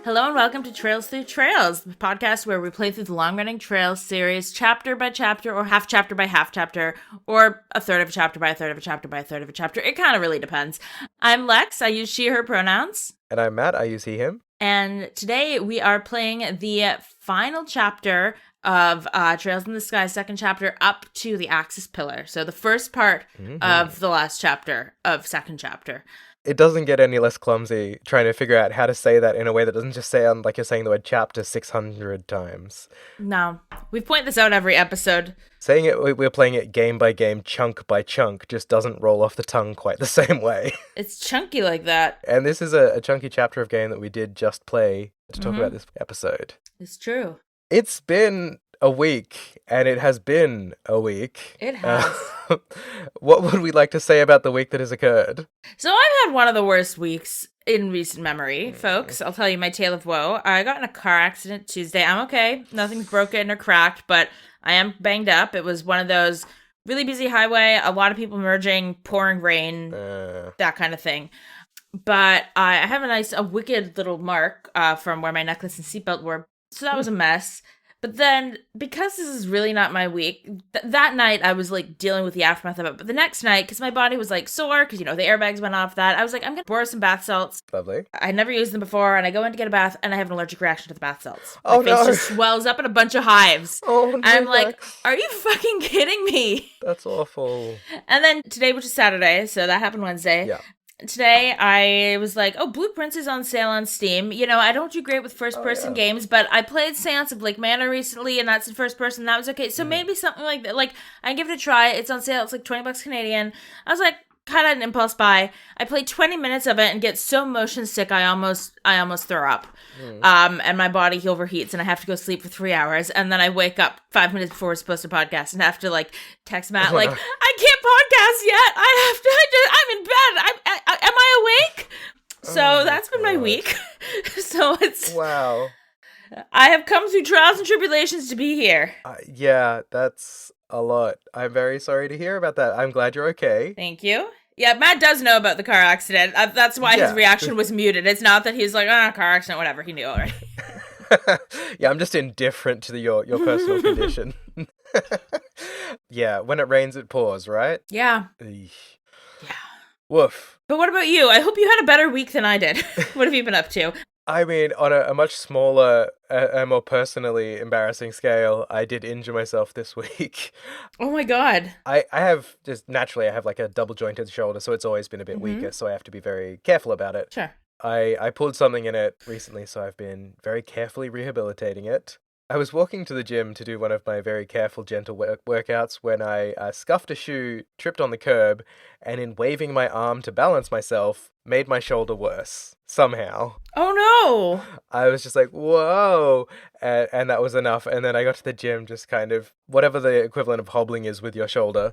Hello and welcome to Trails Through Trails, the podcast where we play through the long-running Trails series chapter by chapter or half chapter by half chapter or a third of a chapter by a third of a chapter by a third of a chapter. It kind of really depends. I'm Lex. I use she, her pronouns. And I'm Matt. I use he, him. And today we are playing the final chapter of Trails in the Sky, second chapter up to the Axis Pillar. So the first part of the last chapter of second chapter. It doesn't get any less clumsy trying to figure out how to say that in a way that doesn't just sound like you're saying the word chapter 600 times. No. We point this out every episode. Saying it, we're playing it game by game, chunk by chunk, just doesn't roll off the tongue quite the same way. It's chunky like that. And this is a chunky chapter of game that we did just play to talk about this episode. It's true. It's been a week, and it has been a week. It has. What would we like to say about the week that has occurred? So I've had one of the worst weeks in recent memory, folks. I'll tell you my tale of woe. I got in a car accident Tuesday. I'm okay. Nothing's broken or cracked, but I am banged up. It was one of those really busy highway, a lot of people merging, pouring rain, that kind of thing. But I have a wicked little mark from where my necklace and seatbelt were. So that was a mess. But then, because this is really not my week, that night I was, like, dealing with the aftermath of it. But the next night, because my body was, like, sore, because, you know, the airbags went off that, I was like, I'm going to borrow some bath salts. Lovely. I never used them before, and I go in to get a bath, and I have an allergic reaction to the bath salts. Oh, my face just swells up in a bunch of hives. Oh, no. I'm like, are you fucking kidding me? That's awful. And then today, which is Saturday, so that happened Wednesday. Yeah. Today, I was like, oh, Blueprints is on sale on Steam. You know, I don't do great with first-person games, but I played Seance of Lake Manor recently, and that's in first-person, that was okay. So maybe something like that. Like, I can give it a try. It's on sale. It's like $20 Canadian. I was like, kind of an impulse buy. I played 20 minutes of it and get so motion sick, I almost throw up. And my body overheats, and I have to go sleep for 3 hours, and then I wake up 5 minutes before we're supposed to podcast and have to, like, text Matt, like, I can't podcast yet. I'm in bed. Am I awake? So that's been my week. So it's... Wow. I have come through trials and tribulations to be here. Yeah, that's a lot. I'm very sorry to hear about that. I'm glad you're okay. Thank you. Yeah, Matt does know about the car accident. That's why his reaction was muted. It's not that he's like, car accident, whatever. He knew already. Yeah, I'm just indifferent to your personal condition. Yeah, when it rains, it pours, right? Yeah. Eesh. Yeah. Woof. But what about you? I hope you had a better week than I did. What have you been up to? I mean, on a much smaller, more personally embarrassing scale, I did injure myself this week. Oh my god. I have naturally like a double jointed shoulder, so it's always been a bit weaker, so I have to be very careful about it. Sure. I pulled something in it recently, so I've been very carefully rehabilitating it. I was walking to the gym to do one of my very careful, gentle workouts when I scuffed a shoe, tripped on the curb, and in waving my arm to balance myself, made my shoulder worse. Somehow. Oh no! I was just like, whoa! And that was enough. And then I got to the gym, just kind of, whatever the equivalent of hobbling is with your shoulder.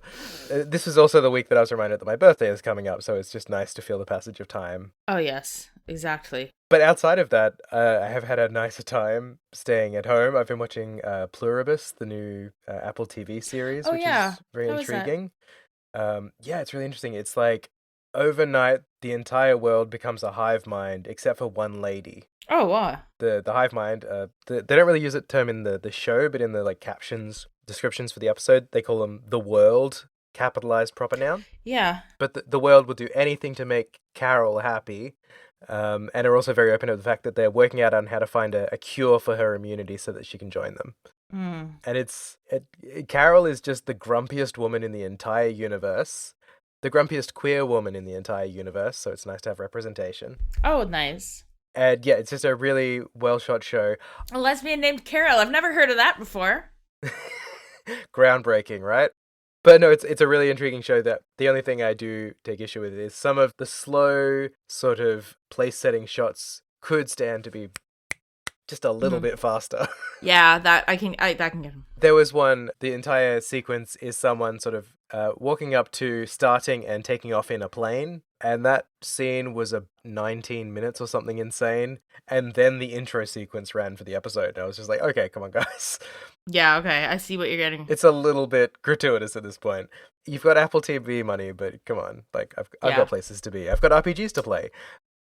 This was also the week that I was reminded that my birthday is coming up, so it's just nice to feel the passage of time. Oh yes, exactly. But outside of that, I have had a nicer time staying at home. I've been watching Pluribus, the new Apple TV series, which is very intriguing. Yeah, it's really interesting. It's like, overnight, the entire world becomes a hive mind, except for one lady. Oh, wow. The hive mind, they don't really use that term in the show, but in the like captions, descriptions for the episode, they call them the world, capitalized proper noun. Yeah. But the world will do anything to make Carol happy. And are also very open to the fact that they're working out on how to find a cure for her immunity so that she can join them. And Carol is just the grumpiest woman in the entire universe. The grumpiest queer woman in the entire universe, so it's nice to have representation. Oh, nice. And yeah, it's just a really well-shot show. A lesbian named Carol. I've never heard of that before. Groundbreaking, right? But no, it's a really intriguing show that the only thing I do take issue with is some of the slow sort of place-setting shots could stand to be just a little bit faster. Yeah, that can get him. There was one, the entire sequence is someone sort of walking up to starting and taking off in a plane, and that scene was 19 minutes or something insane, and then the intro sequence ran for the episode, and I was just like, okay, come on, guys. Yeah, okay, I see what you're getting. It's a little bit gratuitous at this point. You've got Apple TV money, but come on, like, I've got places to be. I've got RPGs to play.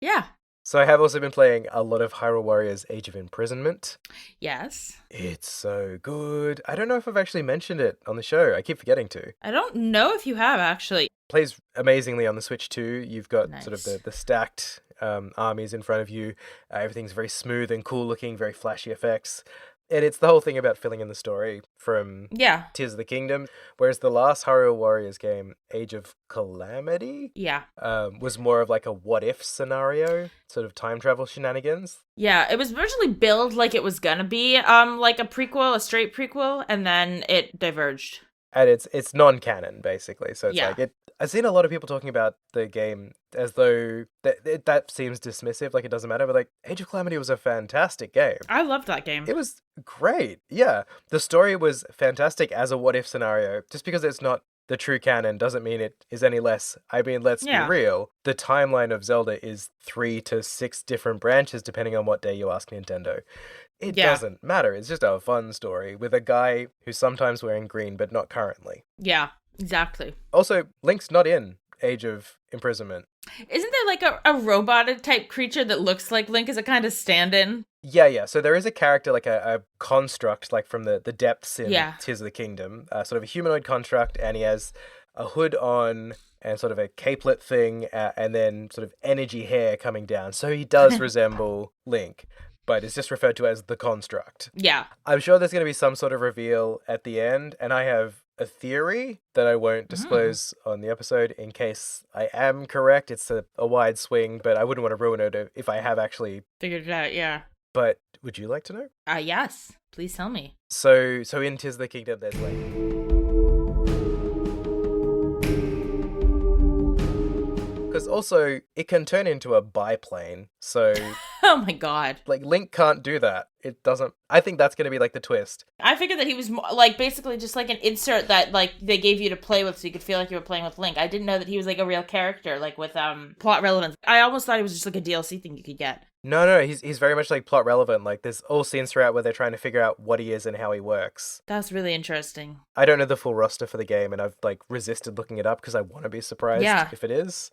Yeah. So I have also been playing a lot of Hyrule Warriors Age of Imprisonment. Yes. It's so good. I don't know if I've actually mentioned it on the show. I keep forgetting to. I don't know if you have, actually. Plays amazingly on the Switch too. You've got Nice. sort of the stacked armies in front of you. Everything's very smooth and cool looking, very flashy effects. And it's the whole thing about filling in the story from Tears of the Kingdom. Whereas the last Hyrule Warriors game, Age of Calamity, was more of like a what-if scenario, sort of time travel shenanigans. Yeah, it was originally billed like it was gonna be like a prequel, a straight prequel, and then it diverged. And it's non-canon, basically. So it's like, I've seen a lot of people talking about the game as though that seems dismissive, like it doesn't matter, but like Age of Calamity was a fantastic game. I loved that game. It was great, yeah. The story was fantastic as a what-if scenario. Just because it's not the true canon doesn't mean it is any less. I mean, let's be real. The timeline of Zelda is 3 to 6 different branches, depending on what day you ask Nintendo. It doesn't matter. It's just a fun story with a guy who's sometimes wearing green, but not currently. Yeah, exactly. Also, Link's not in Age of Imprisonment. Isn't there like a robot type creature that looks like Link as a kind of stand-in? Yeah. So there is a character, like a construct, like from the depths in Tears of the Kingdom, sort of a humanoid construct, and he has a hood on and sort of a capelet thing, and then sort of energy hair coming down. So he does resemble Link, but it's just referred to as the construct. Yeah. I'm sure there's going to be some sort of reveal at the end, and I have a theory that I won't disclose on the episode in case I am correct. It's a wide swing, but I wouldn't want to ruin it if I have actually figured it out, yeah. But would you like to know? Yes. Please tell me. So in Tears of the Kingdom, there's like... Because also, it can turn into a biplane, so... Oh my god. Like, Link can't do that. It doesn't... I think that's going to be, like, the twist. I figured that he was, like, basically just, like, an insert that, like, they gave you to play with so you could feel like you were playing with Link. I didn't know that he was, like, a real character, like, with, plot relevance. I almost thought it was just, like, a DLC thing you could get. No, he's very much, like, plot relevant. Like, there's all scenes throughout where they're trying to figure out what he is and how he works. That's really interesting. I don't know the full roster for the game, and I've, like, resisted looking it up because I want to be surprised if it is.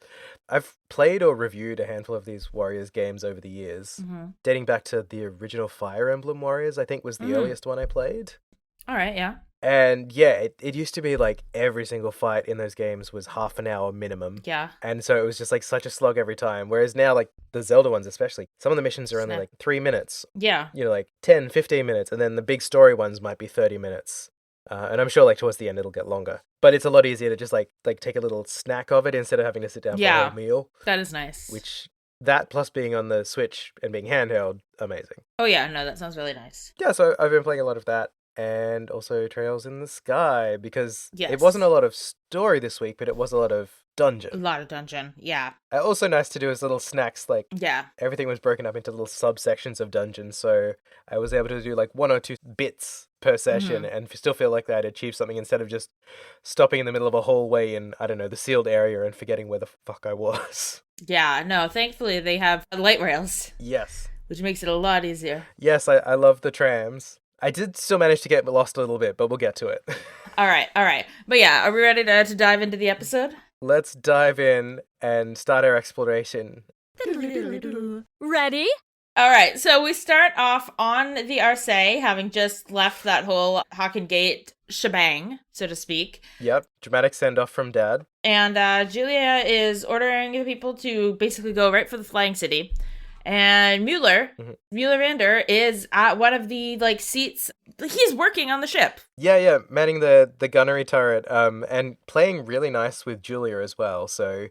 I've played or reviewed a handful of these Warriors games over the years, dating back to the original Fire Emblem Warriors, I think was the earliest one I played. All right, yeah. And yeah, it used to be like every single fight in those games was half an hour minimum. Yeah. And so it was just like such a slog every time. Whereas now, like the Zelda ones especially, some of the missions are only like 3 minutes. Yeah. You know, like 10, 15 minutes. And then the big story ones might be 30 minutes. And I'm sure like towards the end it'll get longer. But it's a lot easier to just like take a little snack of it instead of having to sit down for a whole meal. That is nice. Which... That plus being on the Switch and being handheld, amazing. Oh yeah, no, that sounds really nice. Yeah, so I've been playing a lot of that, and also Trails in the Sky, because it wasn't a lot of story this week, but it was a lot of dungeon. A lot of dungeon, yeah. Also nice to do as little snacks, like everything was broken up into little subsections of dungeons, so I was able to do like 1 or 2 bits per session and still feel like I'd achieved something instead of just stopping in the middle of a hallway in, I don't know, the sealed area and forgetting where the fuck I was. Yeah, no, thankfully they have light rails. Yes. Which makes it a lot easier. Yes, I love the trams. I did still manage to get lost a little bit, but we'll get to it. All right. But yeah, are we ready to dive into the episode? Let's dive in and start our exploration. Ready? All right, so we start off on the Arseille, having just left that whole Hawken Gate shebang, so to speak. Yep, dramatic send-off from Dad. And Julia is ordering the people to basically go right for the Flying City. And Mueller-Vander is at one of the, like, seats. He's working on the ship. Yeah, manning the gunnery turret, and playing really nice with Julia as well. So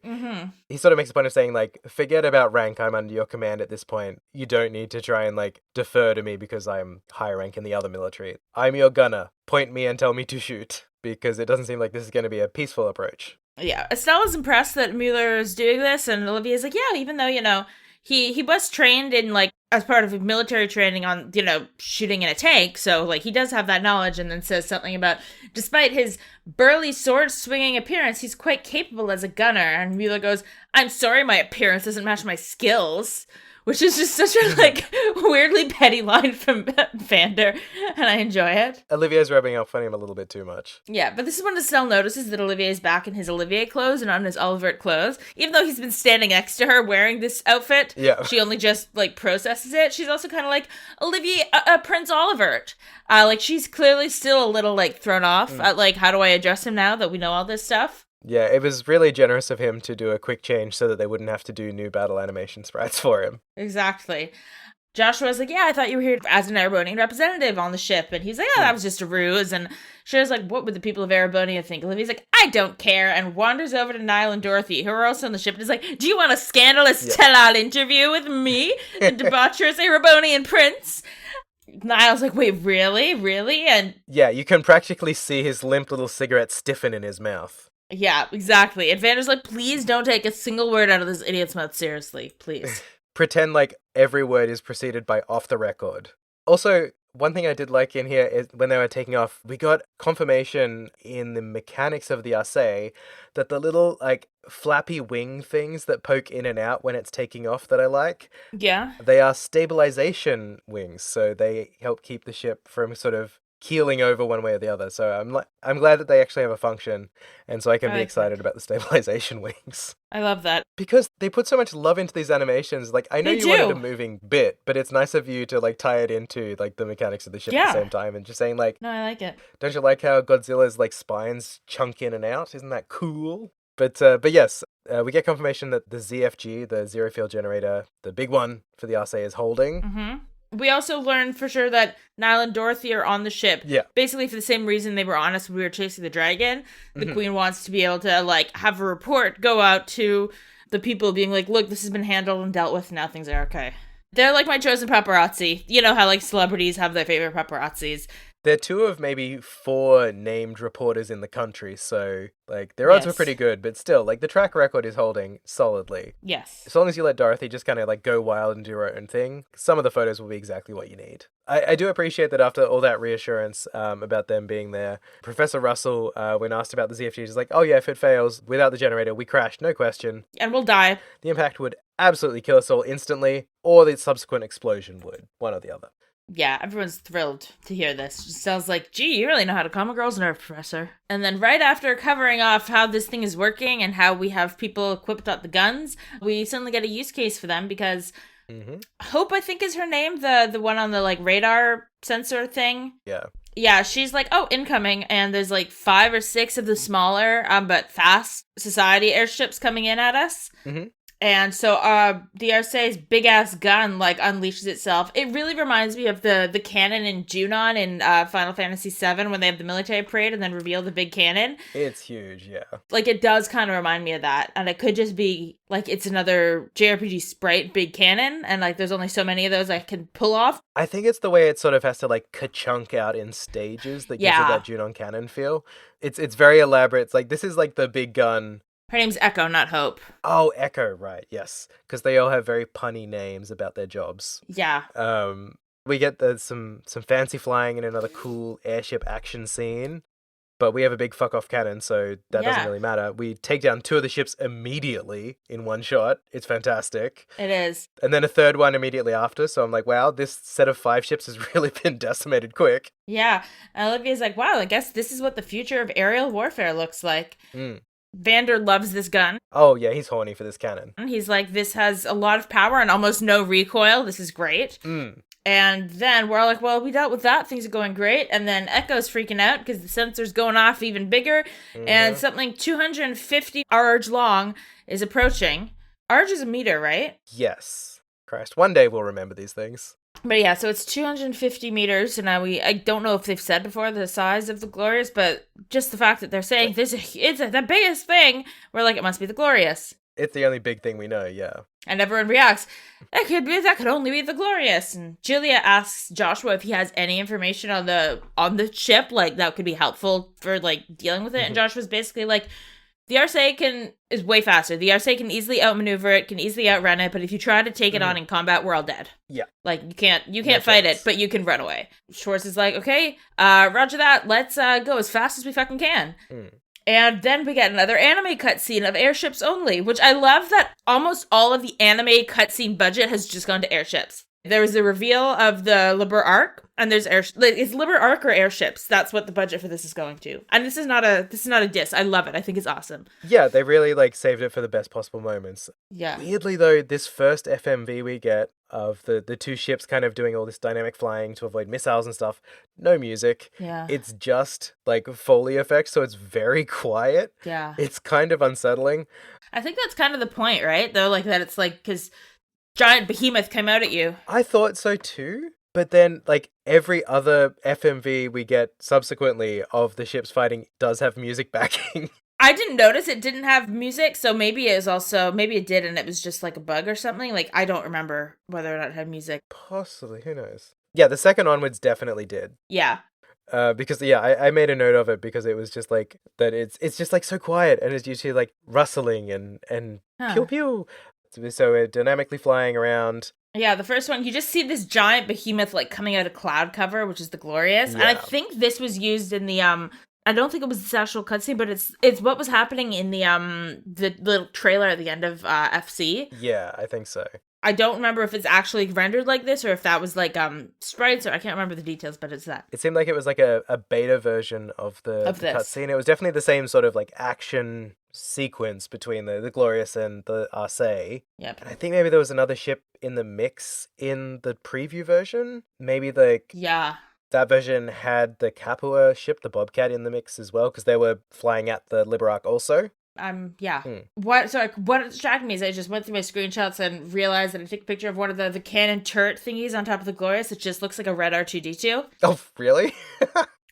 he sort of makes a point of saying, like, forget about rank, I'm under your command at this point. You don't need to try and, like, defer to me because I'm higher rank in the other military. I'm your gunner. Point me and tell me to shoot. Because it doesn't seem like this is going to be a peaceful approach. Yeah, Estella's impressed that Mueller is doing this, and Olivia's like, yeah, even though, you know, he was trained in, like, as part of military training on, you know, shooting in a tank, so, like, he does have that knowledge, and then says something about, despite his burly sword-swinging appearance, he's quite capable as a gunner, and Mueller goes, I'm sorry my appearance doesn't match my skills, which is just such a, like, weirdly petty line from Vander, and I enjoy it. Olivier's rubbing up on him a little bit too much. Yeah, but this is when Estelle notices that Olivier's back in his Olivier clothes and on his Olivert clothes. Even though he's been standing next to her wearing this outfit, she only just, like, processes it. She's also kind of like, Olivier, Prince Olivert. Like, she's clearly still a little, like, thrown off at, like, how do I address him now that we know all this stuff? Yeah, it was really generous of him to do a quick change so that they wouldn't have to do new battle animation sprites for him. Exactly. Joshua's like, yeah, I thought you were here as an Erebonian representative on the ship. And he's like, oh, that was just a ruse. And Cher's like, what would the people of Erebonia think? Olivia's like, I don't care. And wanders over to Niall and Dorothy, who are also on the ship. And is like, do you want a scandalous tell-all interview with me, the debaucherous Erebonian prince? Niall's like, wait, really? Really? And yeah, you can practically see his limp little cigarette stiffen in his mouth. Yeah, exactly. And Vander's like, please don't take a single word out of this idiot's mouth seriously, please. Pretend like every word is preceded by off the record. Also, one thing I did like in here is when they were taking off, we got confirmation in the mechanics of the Arseille that the little, like, flappy wing things that poke in and out when it's taking off that I like. Yeah. They are stabilization wings, so they help keep the ship from sort of keeling over one way or the other. So I'm glad that they actually have a function, and so I can be excited about the stabilization wings. I love that. Because they put so much love into these animations. Like, I know you wanted a moving bit, but it's nice of you to, like, tie it into, like, the mechanics of the ship at the same time, and just saying, like... No, I like it. Don't you like how Godzilla's, like, spines chunk in and out? Isn't that cool? But yes, we get confirmation that the ZFG, the Zero Field Generator, the big one for the Arseille, is holding. Mm-hmm. We also learned for sure that Niall and Dorothy are on the ship. Yeah. Basically for the same reason they were on us when we were chasing the dragon. The Queen wants to be able to, like, have a report go out to the people being like, look, this has been handled and dealt with, now things are okay. They're like my chosen paparazzi. You know how, like, celebrities have their favorite paparazzis. They're 2 of maybe 4 named reporters in the country, so, like, their odds were pretty good, but still, like, the track record is holding solidly. Yes. As long as you let Dorothy just kind of, like, go wild and do her own thing, some of the photos will be exactly what you need. I do appreciate that after all that reassurance about them being there, Professor Russell, when asked about the ZFG, is like, oh yeah, if it fails, without the generator, we crash, no question. And we'll die. The impact would absolutely kill us all instantly, or the subsequent explosion would, one or the other. Yeah, everyone's thrilled to hear this. Just sounds like, gee, you really know how to calm a girl's nerve, Professor. And then right after covering off how this thing is working and how we have people equipped at the guns, we suddenly get a use case for them because Hope, I think is her name, the one on the, like, radar sensor thing. Yeah. Yeah, she's like, oh, incoming, and there's like 5 or 6 of the smaller, but fast society airships coming in at us. Mm-hmm. And so the Arseille's big-ass gun, like, unleashes itself. It really reminds me of the cannon in Junon in Final Fantasy VII when they have the military parade and then reveal the big cannon. It's huge, yeah. Like, it does kind of remind me of that. And it could just be, like, it's another JRPG sprite big cannon, and, like, there's only so many of those I can pull off. I think it's the way it sort of has to, like, ka-chunk out in stages that gives it that Junon cannon feel. It's very elaborate. It's like, this is, like, the big gun. Her name's Echo, not Hope. Oh, Echo, right, yes. Because they all have very punny names about their jobs. Yeah. We get some fancy flying in another cool airship action scene. But we have a big fuck-off cannon, so that doesn't really matter. We take down 2 of the ships immediately in one shot. It's fantastic. It is. And then a third one immediately after, so I'm like, wow, this set of 5 ships has really been decimated quick. Yeah. And Olivia's like, wow, I guess this is what the future of aerial warfare looks like. Vander loves this gun. Oh, yeah, he's horny for this cannon. He's like, this has a lot of power and almost no recoil. This is great. And then we're all like, well, we dealt with that. Things are going great. And then Echo's freaking out because the sensor's going off even bigger. And something 250 arg long is approaching. Arg is a meter, right? Yes. Christ, one day we'll remember these things. But yeah, so it's 250 meters. And now I don't know if they've said before the size of the Glorious, but just the fact that they're saying it's the biggest thing, we're like, it must be the Glorious. It's the only big thing we know, yeah. And everyone reacts, that could only be the Glorious. And Julia asks Joshua if he has any information on the ship, like, that could be helpful for, like, dealing with it. And Joshua's basically like, the Arseille is way faster. The Arseille can easily outmaneuver it, can easily outrun it, but if you try to take it on in combat, we're all dead. Yeah. Like, you can't fight it, but you can run away. Schwartz is like, okay, roger that, let's go as fast as we fucking can. And then we get another anime cutscene of airships only, which I love that almost all of the anime cutscene budget has just gone to airships. There was the reveal of the Liber Ark, and there's it's Liber Ark or airships. That's what the budget for this is going to. And this is not a diss. I love it. I think it's awesome. Yeah, they really like saved it for the best possible moments. Yeah. Weirdly though, this first FMV we get of the two ships kind of doing all this dynamic flying to avoid missiles and stuff, no music. Yeah. It's just like Foley effects, so it's very quiet. Yeah. It's kind of unsettling. I think that's kind of the point, right? Though, like that it's like, because giant behemoth came out at you. I thought so too. But then, like, every other FMV we get subsequently of the ships fighting does have music backing. I didn't notice it didn't have music, so maybe it did and it was just like a bug or something. Like, I don't remember whether or not it had music. Possibly, who knows? Yeah, the second onwards definitely did. Yeah. Because, yeah, I made a note of it because it was just like, that it's just like so quiet and it's usually like rustling and pew pew. So we're dynamically flying around. Yeah, the first one, you just see this giant behemoth like coming out of cloud cover, which is the Glorious. Yeah. And I think this was used in the I don't think it was the actual cutscene, but it's what was happening in the little trailer at the end of FC. Yeah, I think so. I don't remember if it's actually rendered like this or if that was like sprites, or I can't remember the details, but it's that. It seemed like it was like a beta version of the cutscene. It was definitely the same sort of like action sequence between the Glorious and the Arseille. Yep. And I think maybe there was another ship in the mix in the preview version. Maybe yeah. That version had the Capua ship, the Bobcat, in the mix as well, because they were flying at the Liber Ark also. Yeah. What distracted me is I just went through my screenshots and realized that I took a picture of one of the cannon turret thingies on top of the Glorious. It just looks like a red R2-D2. Oh, really?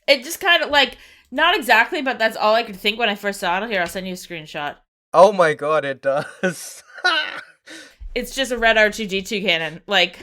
It just kind of like, not exactly, but that's all I could think when I first saw it. Here, I'll send you a screenshot. Oh my god, it does. It's just a red R2-D2 cannon. Like,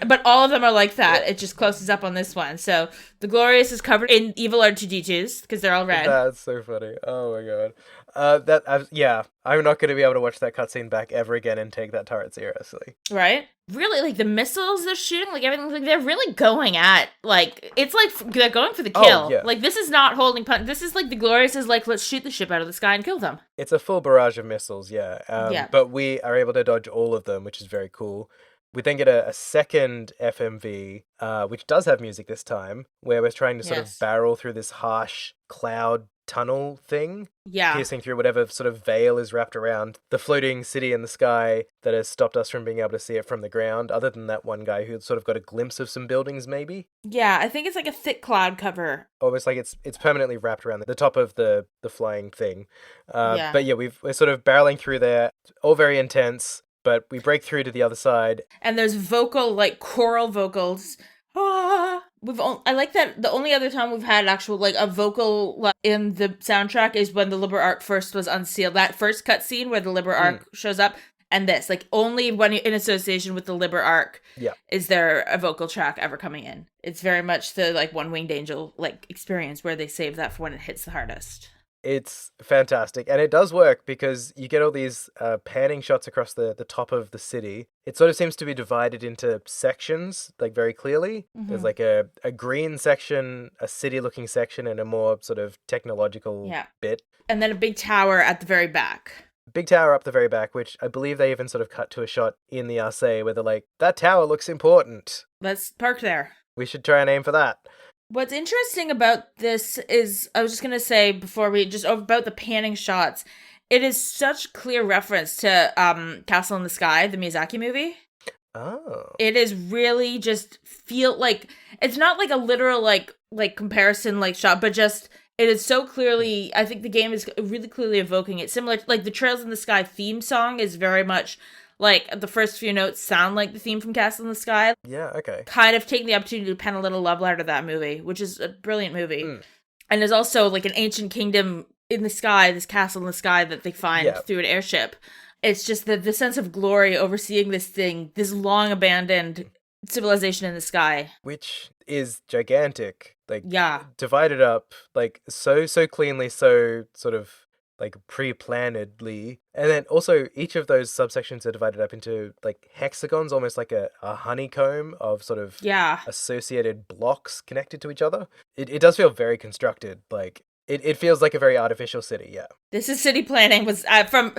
but all of them are like that. It just closes up on this one. So the Glorious is covered in evil R2-D2s because they're all red. That's so funny. Oh my god. I'm not going to be able to watch that cutscene back ever again and take that turret seriously. Right? Really, like the missiles they're shooting, like everything, like they're really going at, like, it's like they're going for the kill. Oh, yeah. Like, this is not holding punch. This is like the Glorious is like, let's shoot the ship out of the sky and kill them. It's a full barrage of missiles, yeah. But we are able to dodge all of them, which is very cool. We then get a second FMV, which does have music this time, where we're trying to sort of barrel through this harsh cloud tunnel thing. Yeah. Piercing through whatever sort of veil is wrapped around the floating city in the sky that has stopped us from being able to see it from the ground, other than that one guy who sort of got a glimpse of some buildings, maybe? Yeah, I think it's like a thick cloud cover. Almost like it's permanently wrapped around the top of the flying thing. But yeah, we're sort of barreling through there, all very intense. But we break through to the other side. And there's like choral vocals. I like that the only other time we've had actual, like, a vocal in the soundtrack is when the Liber Ark first was unsealed. That first cutscene where the Liber Ark shows up. And this, like, only when in association with the Liber Ark is there a vocal track ever coming in. It's very much the, like, One Winged Angel, like, experience where they save that for when it hits the hardest. It's fantastic, and it does work because you get all these panning shots across the top of the city. It sort of seems to be divided into sections, like very clearly. Mm-hmm. There's like a green section, a city-looking section, and a more sort of technological bit. And then a big tower at the very back. Big tower up the very back, which I believe they even sort of cut to a shot in the Arseille where they're like, that tower looks important. Let's park there. We should try and aim for that. What's interesting about this is, I was just going to say before about the panning shots, it is such clear reference to Castle in the Sky, the Miyazaki movie. Oh. It is really just feel like, it's not like a literal like comparison like shot, but just, it is so clearly, I think the game is really clearly evoking it. Similar to, like, the Trails in the Sky theme song is very much, like, the first few notes sound like the theme from Castle in the Sky. Yeah, okay. Kind of taking the opportunity to pen a little love letter to that movie, which is a brilliant movie. And there's also, like, an ancient kingdom in the sky, this castle in the sky that they find through an airship. It's just the sense of glory overseeing this thing, this long abandoned civilization in the sky. Which is gigantic. Like, divided up, like, so cleanly, so sort of, like, pre-plannedly. And then also each of those subsections are divided up into, like, hexagons, almost like a honeycomb of sort of associated blocks connected to each other. It does feel very constructed. Like, It feels like a very artificial city, yeah. This is city planning was from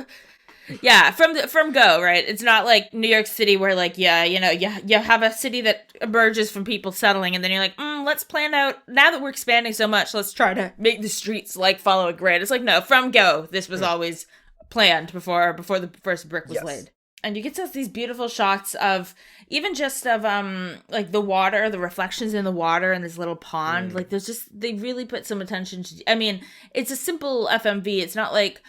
Go, right? It's not like New York City where like, yeah, you have a city that emerges from people settling and then you're like, let's plan out, now that we're expanding so much, let's try to make the streets like follow a grid. It's like, no, from Go, this was always planned before the first brick was laid. And you get these beautiful shots of even just of like the water, the reflections in the water in this little pond. Like they really put some attention to, I mean, it's a simple FMV. It's not like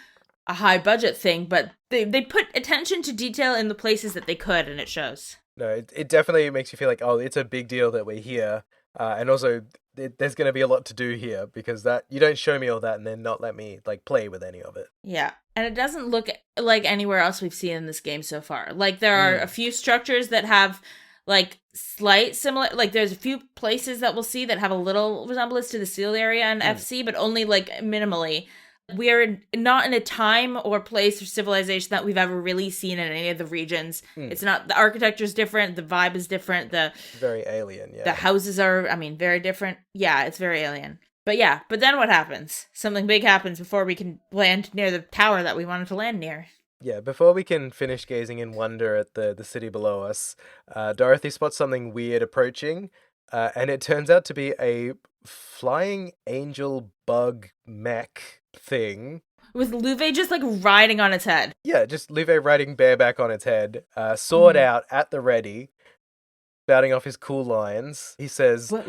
a high budget thing, but they put attention to detail in the places that they could, and it shows. No, it definitely makes you feel like, oh, it's a big deal that we're here. And also there's going to be a lot to do here because that you don't show me all that and then not let me like play with any of it. Yeah. And it doesn't look like anywhere else we've seen in this game so far. Like there are a few structures that have like slight similar, like there's a few places that we'll see that have a little resemblance to the seal area in FC, but only like minimally. We are not in a time or place or civilization that we've ever really seen in any of the regions. It's not, the architecture is different, the vibe is different, very alien, yeah. The houses are, very different. Yeah, it's very alien. But then what happens? Something big happens before we can land near the tower that we wanted to land near. Yeah, before we can finish gazing in wonder at the city below us, Dorothy spots something weird approaching, and it turns out to be a flying angel bug mech thing. With Louvet just like riding on its head. Yeah, just Louvet riding bareback on its head, sword out at the ready, spouting off his cool lines. He says, "What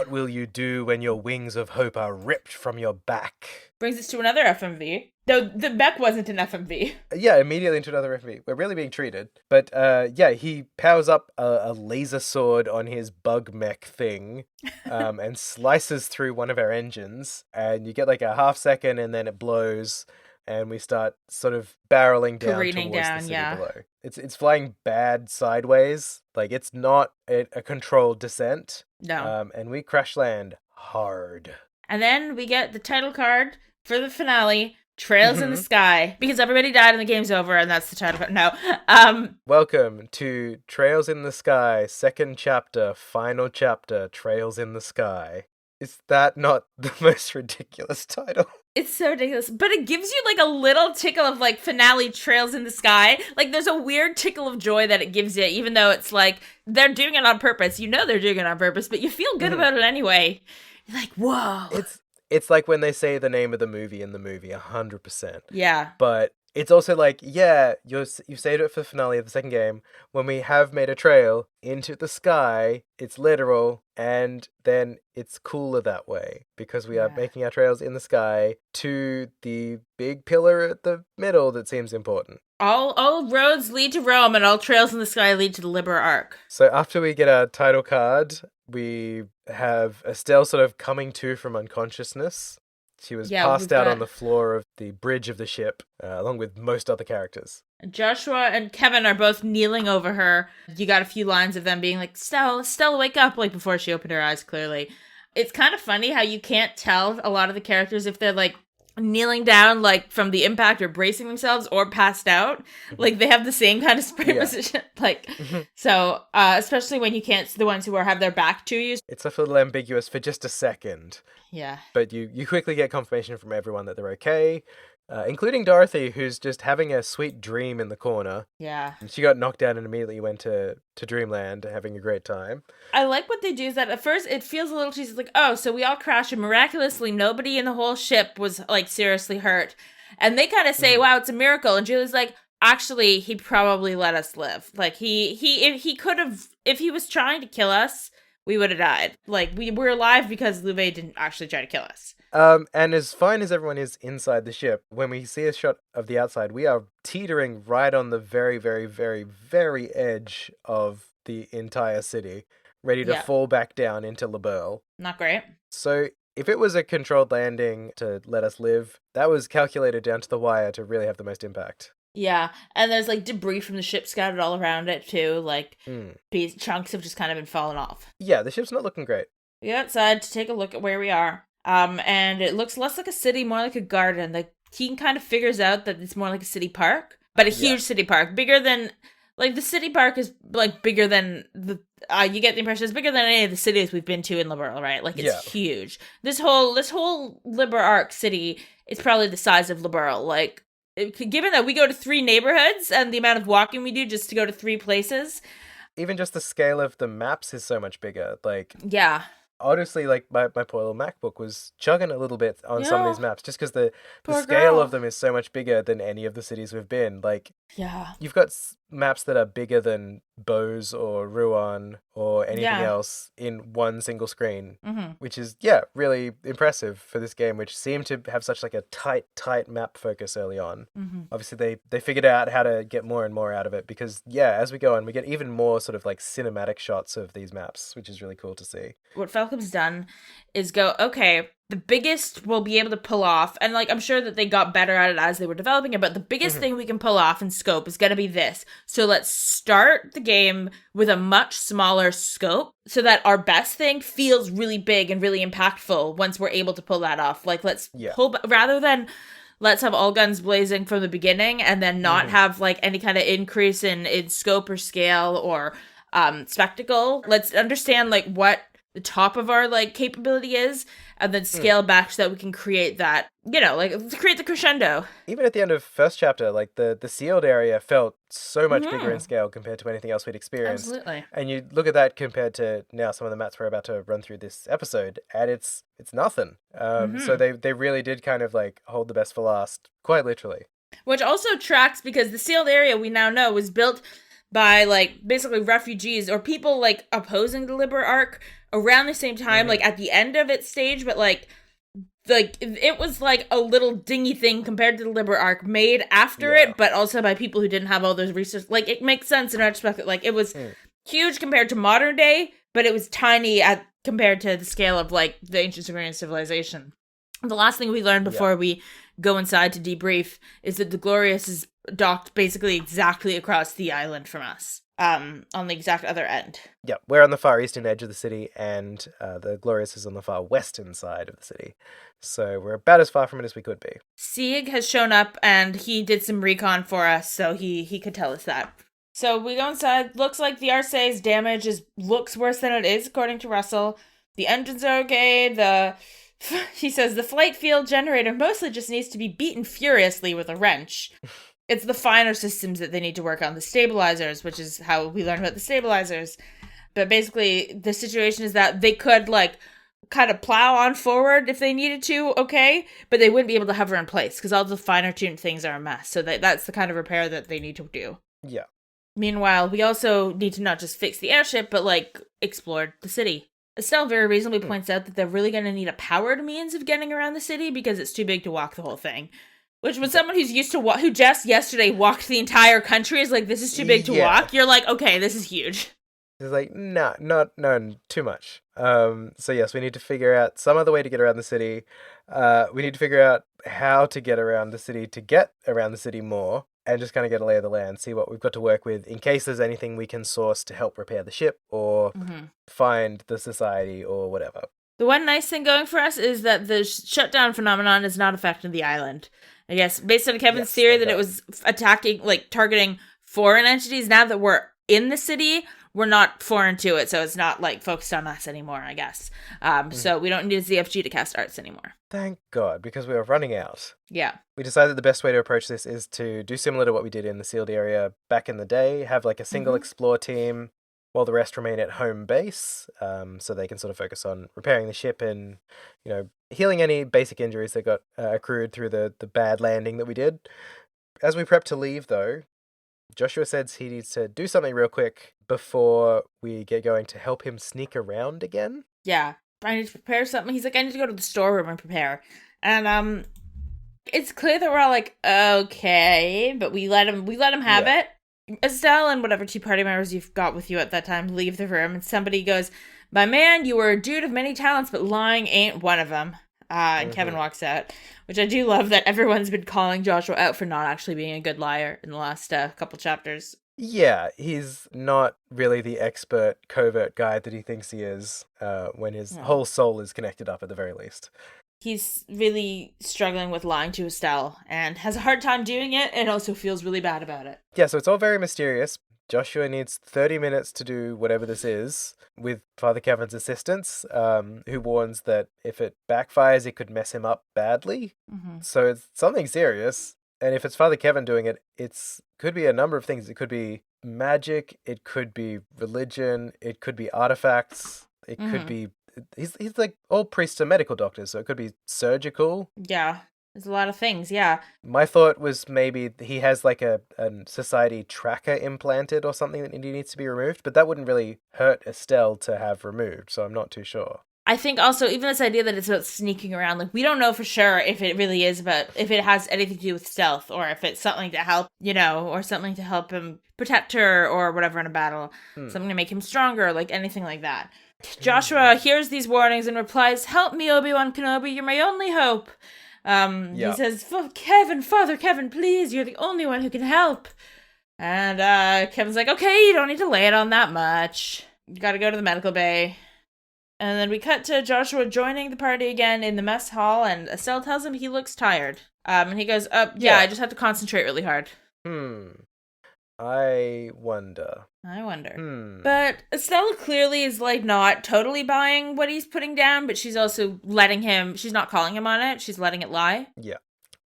will you do when your wings of hope are ripped from your back?" Brings us to another FMV. Though the mech wasn't an FMV. Yeah, immediately into another FMV. We're really being treated. But he powers up a laser sword on his bug mech thing and slices through one of our engines. And you get like a half second and then it blows. And we start sort of barreling down towards the city below. It's flying bad sideways. Like, it's not a controlled descent. No. And we crash land hard. And then we get the title card for the finale, Trails in the Sky, because everybody died and the game's over, and that's the title card. No. Welcome to Trails in the Sky, second chapter, final chapter, Trails in the Sky. Is that not the most ridiculous title? It's so ridiculous, but it gives you like a little tickle of like finale Trails in the Sky. Like there's a weird tickle of joy that it gives you, even though it's like they're doing it on purpose. You know they're doing it on purpose, but you feel good about it anyway. You're like, whoa. It's like when they say the name of the movie in the movie, 100%. Yeah. But it's also like, yeah, you've saved it for the finale of the second game. When we have made a trail into the sky, it's literal, and then it's cooler that way because we are making our trails in the sky to the big pillar at the middle that seems important. All roads lead to Rome, and all trails in the sky lead to the Liber Ark. So after we get our title card, we have Estelle sort of coming to from unconsciousness. She was passed out on the floor of the bridge of the ship, along with most other characters. Joshua and Kevin are both kneeling over her. You got a few lines of them being like, Stella, wake up, like before she opened her eyes, clearly. It's kind of funny how you can't tell a lot of the characters if they're like kneeling down like from the impact or bracing themselves or passed out. Like they have the same kind of spray position. Like so especially when you can't see the ones who have their back to you. It's a little ambiguous for just a second. Yeah. But you quickly get confirmation from everyone that they're okay. Including Dorothy, who's just having a sweet dream in the corner. Yeah. And she got knocked down and immediately went to Dreamland, having a great time. I like what they do is that at first it feels a little, she's like, oh, so we all crashed and miraculously nobody in the whole ship was like seriously hurt. And they kind of say, wow, it's a miracle. And Julie's like, actually, he probably let us live. Like he could have, if he was trying to kill us, we would have died. Like we're alive because Louvet didn't actually try to kill us. And as fine as everyone is inside the ship, when we see a shot of the outside, we are teetering right on the very, very, very, very edge of the entire city, ready to fall back down into La Berle. Not great. So if it was a controlled landing to let us live, that was calculated down to the wire to really have the most impact. Yeah, and there's like debris from the ship scattered all around it too, like chunks have just kind of been falling off. Yeah, the ship's not looking great. We go outside to take a look at where we are. And it looks less like a city, more like a garden. The teen kind of figures out that it's more like a city park, but a huge city park, bigger than, like the city park is like bigger than you get the impression it's bigger than any of the cities we've been to in Liberl, right? Like, it's huge. This whole Liber Ark city is probably the size of Liberl. Like, given that we go to 3 neighborhoods and the amount of walking we do just to go to 3 places. Even just the scale of the maps is so much bigger. Like, yeah. Honestly, like, my poor little MacBook was chugging a little bit on some of these maps just because the scale girl. of them is so much bigger than any of the cities we've been. Like, yeah, you've got maps that are bigger than Bose or Rouen or anything else in one single screen, which is, really impressive for this game, which seemed to have such like a tight map focus early on. Obviously, they figured out how to get more and more out of it because, as we go on, we get even more sort of like cinematic shots of these maps, which is really cool to see. What Falcom's done is go, okay, the biggest we'll be able to pull off, and like I'm sure that they got better at it as they were developing it, but the biggest thing we can pull off in scope is going to be this. So let's start the game with a much smaller scope so that our best thing feels really big and really impactful once we're able to pull that off. Like, let's pull, rather than let's have all guns blazing from the beginning and then not have like any kind of increase in scope or scale or spectacle. Let's understand like what the top of our like capability is and then scale back so that we can create that, like create the crescendo. Even at the end of first chapter, like the sealed area felt so much bigger in scale compared to anything else we'd experienced. Absolutely. And you look at that compared to now some of the maps we're about to run through this episode, and it's nothing. So they really did kind of like hold the best for last, quite literally. Which also tracks because the sealed area we now know was built by like basically refugees or people like opposing the Liber Ark around the same time, like at the end of its stage, but like it was like a little dingy thing compared to the Liber Ark made after it, but also by people who didn't have all those resources. Like, it makes sense in retrospect that like it was huge compared to modern day, but it was tiny compared to the scale of like the ancient Sumerian civilization. The last thing we learned before we go inside to debrief is that the Glorious is docked basically exactly across the island from us, on the exact other end. Yeah, we're on the far eastern edge of the city, and the Glorious is on the far western side of the city. So we're about as far from it as we could be. Sieg has shown up, and he did some recon for us, so he could tell us that. So we go inside. Looks like the Arseille's damage looks worse than it is, according to Russell. The engines are okay. He says the flight field generator mostly just needs to be beaten furiously with a wrench. It's the finer systems that they need to work on, the stabilizers, which is how we learned about the stabilizers. But basically, the situation is that they could, like, kind of plow on forward if they needed to, okay? But they wouldn't be able to hover in place, because all the finer tuned things are a mess. So that's the kind of repair that they need to do. Yeah. Meanwhile, we also need to not just fix the airship, but, like, explore the city. Estelle very reasonably points out that they're really going to need a powered means of getting around the city because it's too big to walk the whole thing. Which, when someone who's used to who just yesterday walked the entire country is like, this is too big to walk, you're like, okay, this is huge. It's like, no, too much. So yes, we need to figure out some other way to get around the city. We need to figure out how to get around the city to get around the city more, and just kind of get a lay of the land, see what we've got to work with in case there's anything we can source to help repair the ship or find the society or whatever. The one nice thing going for us is that the shutdown phenomenon is not affecting the island. I guess, based on Kevin's theory that it was targeting foreign entities, now that we're in the city, we're not foreign to it, so it's not, like, focused on us anymore, I guess. So we don't need a ZFG to cast arts anymore. Thank God, because we were running out. Yeah. We decided the best way to approach this is to do similar to what we did in the sealed area back in the day, have, like, a single explore team, while the rest remain at home base, so they can sort of focus on repairing the ship and, healing any basic injuries that got accrued through the bad landing that we did. As we prep to leave, though, Joshua says he needs to do something real quick before we get going to help him sneak around again. Yeah, I need to prepare something. He's like, I need to go to the storeroom and prepare. And it's clear that we're all like, okay, but we let him have it. Estelle and whatever 2 party members you've got with you at that time leave the room, and somebody goes, my man, you were a dude of many talents, but lying ain't one of them. And Kevin walks out, which I do love that everyone's been calling Joshua out for not actually being a good liar in the last couple chapters. Yeah, he's not really the expert covert guy that he thinks he is, when his whole soul is connected up at the very least. He's really struggling with lying to Estelle and has a hard time doing it and also feels really bad about it. Yeah, so it's all very mysterious, Joshua needs 30 minutes to do whatever this is with Father Kevin's assistance, who warns that if it backfires, it could mess him up badly. So it's something serious. And if it's Father Kevin doing it, could be a number of things. It could be magic, it could be religion, it could be artifacts, it could be... He's like, all priests are medical doctors, so it could be surgical. Yeah. There's a lot of things, yeah. My thought was maybe he has like a society tracker implanted or something that needs to be removed, but that wouldn't really hurt Estelle to have removed, so I'm not too sure. I think also, even this idea that it's about sneaking around, like, we don't know for sure if it really is about, if it has anything to do with stealth, or if it's something to help, or something to help him protect her, or whatever in a battle. Something to make him stronger, like anything like that. Joshua hears these warnings and replies, "Help me, Obi-Wan Kenobi, you're my only hope." He says, Father Kevin, please, you're the only one who can help. And Kevin's like, okay, you don't need to lay it on that much. You gotta go to the medical bay. And then we cut to Joshua joining the party again in the mess hall, and Estelle tells him he looks tired. And he goes, yeah, I just have to concentrate really hard. I wonder. But Estelle clearly is, like, not totally buying what he's putting down, but she's also she's not calling him on it, she's letting it lie. Yeah.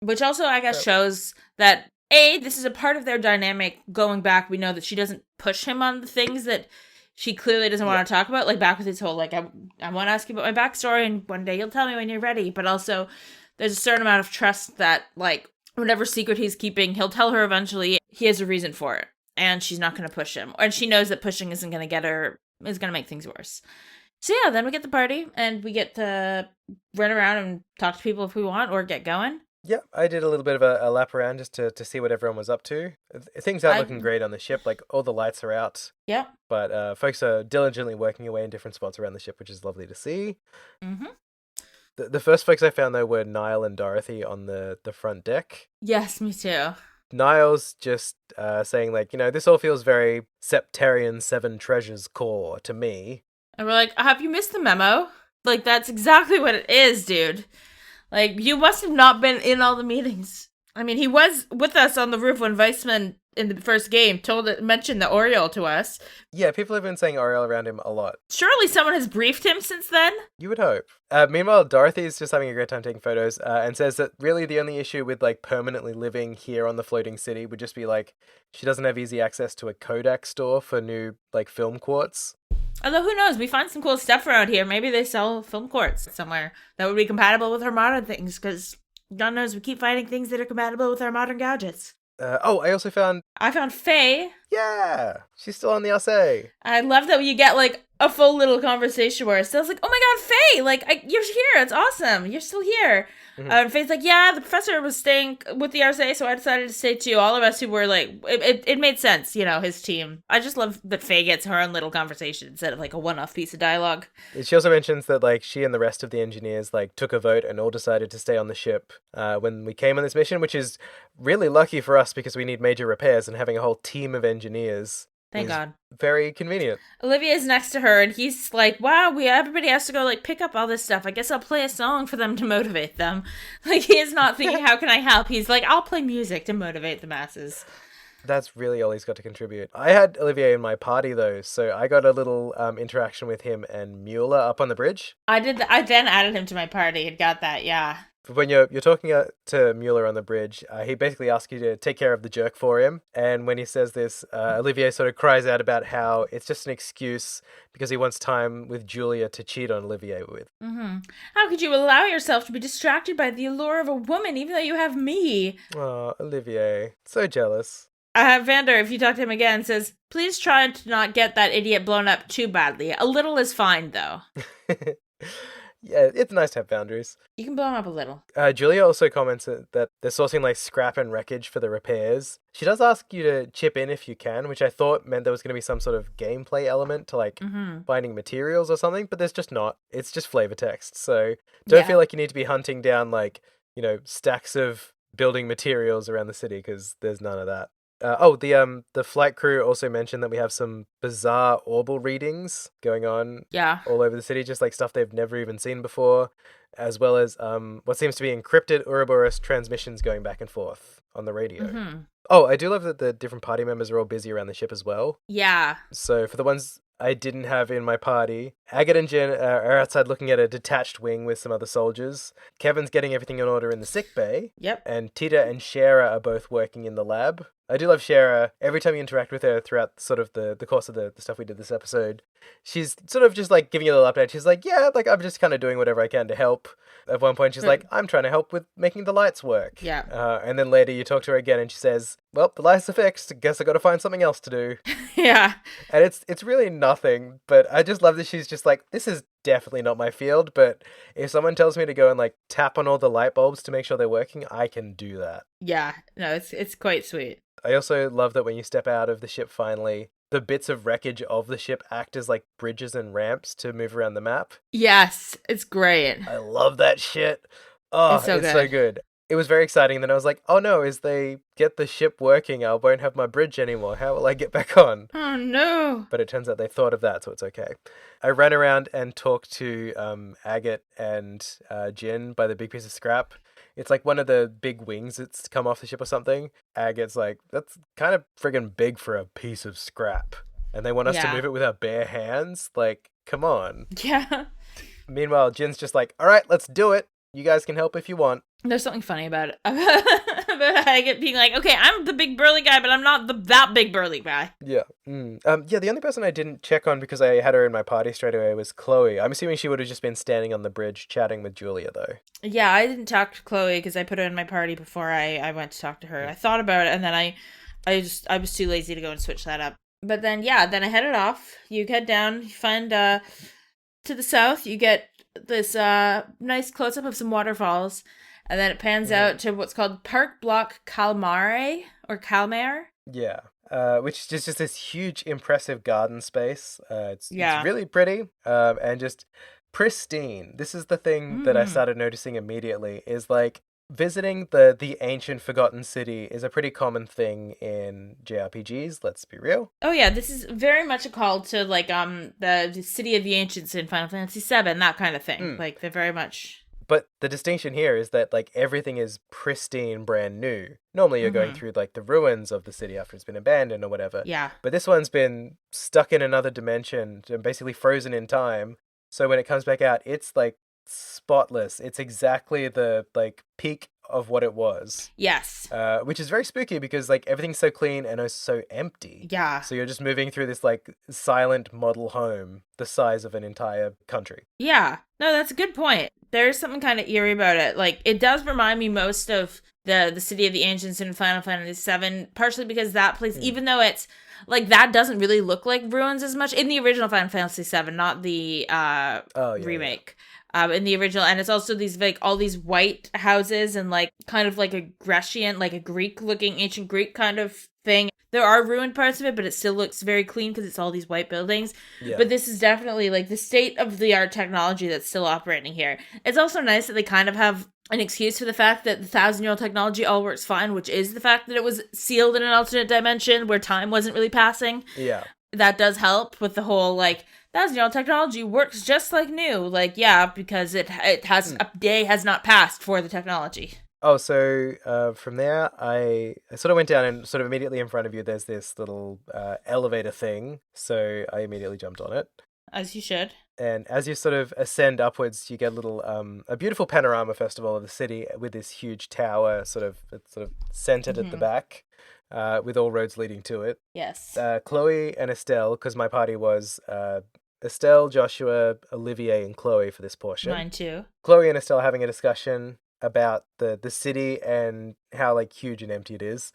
Which also, I guess, shows that, this is a part of their dynamic going back. We know that she doesn't push him on the things that she clearly doesn't want to talk about, like, back with his whole, like, I want to ask you about my backstory, and one day you'll tell me when you're ready. But also, there's a certain amount of trust that, like, whatever secret he's keeping, he'll tell her eventually. He has a reason for it, and she's not going to push him. And she knows that pushing isn't going to is going to make things worse. So yeah, then we get the party, and we get to run around and talk to people if we want, or get going. Yeah, I did a little bit of a lap around just to see what everyone was up to. Things aren't looking great on the ship, like all the lights are out. Yeah. But folks are diligently working away in different spots around the ship, which is lovely to see. The first folks I found, though, were Niall and Dorothy on the front deck. Yes, me too. Niall's just saying, like, this all feels very Septarian Seven Treasures core to me. And we're like, have you missed the memo? Like, that's exactly what it is, dude. Like, you must have not been in all the meetings. I mean, he was with us on the roof when Weissman, in the first game, mentioned the Oriole to us. Yeah, people have been saying Oriole around him a lot. Surely someone has briefed him since then? You would hope. Meanwhile, Dorothy is just having a great time taking photos and says that really the only issue with, like, permanently living here on the floating city would just be, like, she doesn't have easy access to a Kodak store for new, like, film quartz. Although, who knows? We find some cool stuff around here. Maybe they sell film quartz somewhere that would be compatible with our modern things, because God knows we keep finding things that are compatible with our modern gadgets. I also found... I found Faye. Yeah! She's still on the Arseille. I love that you get, like, a full little conversation where Estelle's like, oh my god, Faye! Like, you're here! It's awesome! You're still here! And Faye's like, yeah, the professor was staying with the Arseille, so I decided to stay too. All of us who were, like, it made sense, his team. I just love that Faye gets her own little conversation instead of, like, a one-off piece of dialogue. She also mentions that, like, she and the rest of the engineers, like, took a vote and all decided to stay on the ship when we came on this mission, which is really lucky for us because we need major repairs, and having a whole team of engineers Thank God. Very convenient. Olivia's next to her, and he's like, wow, everybody has to go, like, pick up all this stuff. I guess I'll play a song for them to motivate them. Like, he is not thinking, how can I help? He's like, I'll play music to motivate the masses. That's really all he's got to contribute. I had Olivier in my party, though, so I got a little interaction with him and Mueller up on the bridge. I then added him to my party and got that, yeah. When you're talking to Mueller on the bridge, he basically asks you to take care of the jerk for him. And when he says this, Olivier sort of cries out about how it's just an excuse because he wants time with Julia to cheat on Olivier with. Mm-hmm. How could you allow yourself to be distracted by the allure of a woman even though you have me? Oh, Olivier. So jealous. Vander, if you talk to him again, says, please try to not get that idiot blown up too badly. A little is fine, though. Yeah, it's nice to have boundaries. You can blow him up a little. Julia also comments that they're sourcing like scrap and wreckage for the repairs. She does ask you to chip in if you can, which I thought meant there was going to be some sort of gameplay element to like finding materials or something, but there's just not. It's just flavor text. So don't feel like you need to be hunting down like, stacks of building materials around the city because there's none of that. The flight crew also mentioned that we have some bizarre orbal readings going on Yeah. all over the city, just like stuff they've never even seen before, as well as what seems to be encrypted Ouroboros transmissions going back and forth on the radio. Mm-hmm. Oh, I do love that the different party members are all busy around the ship as well. Yeah. So for the ones I didn't have in my party, Agate and Jen are outside looking at a detached wing with some other soldiers. Kevin's getting everything in order in the sick bay. Yep. And Tita and Shara are both working in the lab. I do love Shara. Every time you interact with her throughout sort of the course of the stuff we did this episode, she's sort of just like giving you a little update. She's like, yeah, like I'm just kind of doing whatever I can to help. At one point, she's like, I'm trying to help with making the lights work. Yeah. And then later you talk to her again and she says, well, the lights are fixed. Guess I got to find something else to do. Yeah. And it's really nothing, but I just love that she's just like, this is definitely not my field, but if someone tells me to go and like tap on all the light bulbs to make sure they're working, I can do that. Yeah. No, it's quite sweet. I also love that when you step out of the ship finally, the bits of wreckage of the ship act as like bridges and ramps to move around the map. Yes, it's great. I love that shit. Oh, It's so so good. good. It was very exciting. And then I was like, oh no, as they get the ship working, I won't have my bridge anymore. How will I get back on? Oh no. But it turns out they thought of that, so it's okay. I ran around and talked to Agate and Jin by the big piece of scrap. It's like one of the big wings that's come off the ship or something. Agate's like, that's kind of friggin' big for a piece of scrap. And they want us to move it with our bare hands? Like, come on. Yeah. Meanwhile, Jin's just like, all right, let's do it. You guys can help if you want. There's something funny about it. About Haggett being like, okay, I'm the big burly guy, but I'm not that big burly guy. Yeah. The only person I didn't check on because I had her in my party straight away was Chloe. I'm assuming she would have just been standing on the bridge chatting with Julia, though. Yeah, I didn't talk to Chloe because I put her in my party before I went to talk to her. I thought about it, and then I was too lazy to go and switch that up. But then, then I headed off. You head down, you find, to the south, you get this nice close-up of some waterfalls. And then it pans out to what's called Park Block Calmare, or Calmare. Yeah, which is just this huge, impressive garden space. It's really pretty and just pristine. This is the thing that I started noticing immediately, is like visiting the ancient forgotten city is a pretty common thing in JRPGs, let's be real. Oh yeah, this is very much a call to like the City of the Ancients in Final Fantasy VII, that kind of thing. Like they're very much... But the distinction here is that, like, everything is pristine, brand new. Normally you're going through, like, the ruins of the city after it's been abandoned or whatever. Yeah. But this one's been stuck in another dimension and basically frozen in time. So when it comes back out, it's, like, spotless. It's exactly the, like, peak of what it was. Yes. Which is very spooky because, like, everything's so clean and also so empty. Yeah. So you're just moving through this, like, silent model home the size of an entire country. Yeah. No, that's a good point. There's something kind of eerie about it. Like, it does remind me most of the City of the Ancients in Final Fantasy VII, partially because that place, even though it's, like, that doesn't really look like ruins as much, in the original Final Fantasy VII, not the remake. Yeah. In the original, and it's also these, like, all these white houses and, like, kind of like a Grecian, like a Greek-looking, ancient Greek kind of thing. There are ruined parts of it, but it still looks very clean because it's all these white buildings. Yeah. But this is definitely, like, the state-of-the-art technology that's still operating here. It's also nice that they kind of have an excuse for the fact that the 1,000-year-old technology all works fine, which is the fact that it was sealed in an alternate dimension where time wasn't really passing. Yeah. That does help with the whole, like, 1,000-year-old technology works just like new. Like, yeah, because it has a day has not passed for the technology. Oh, so from there, I sort of went down and sort of immediately in front of you, there's this little elevator thing. So I immediately jumped on it. As you should. And as you sort of ascend upwards, you get a beautiful panorama, first of all, of the city with this huge tower sort of centered at the back, with all roads leading to it. Yes. Chloe and Estelle, because my party was Estelle, Joshua, Olivier, and Chloe for this portion. Mine too. Chloe and Estelle having a discussion about the city and how, like, huge and empty it is,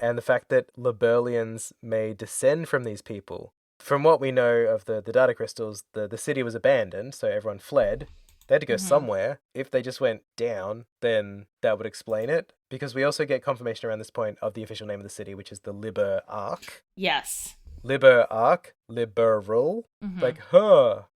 and the fact that Liberlians may descend from these people. From what we know of the data crystals, the city was abandoned, so everyone fled. They had to go somewhere. If they just went down, then that would explain it. Because we also get confirmation around this point of the official name of the city, which is the Liber Ark. Yes. Liber Ark, liberal. Like,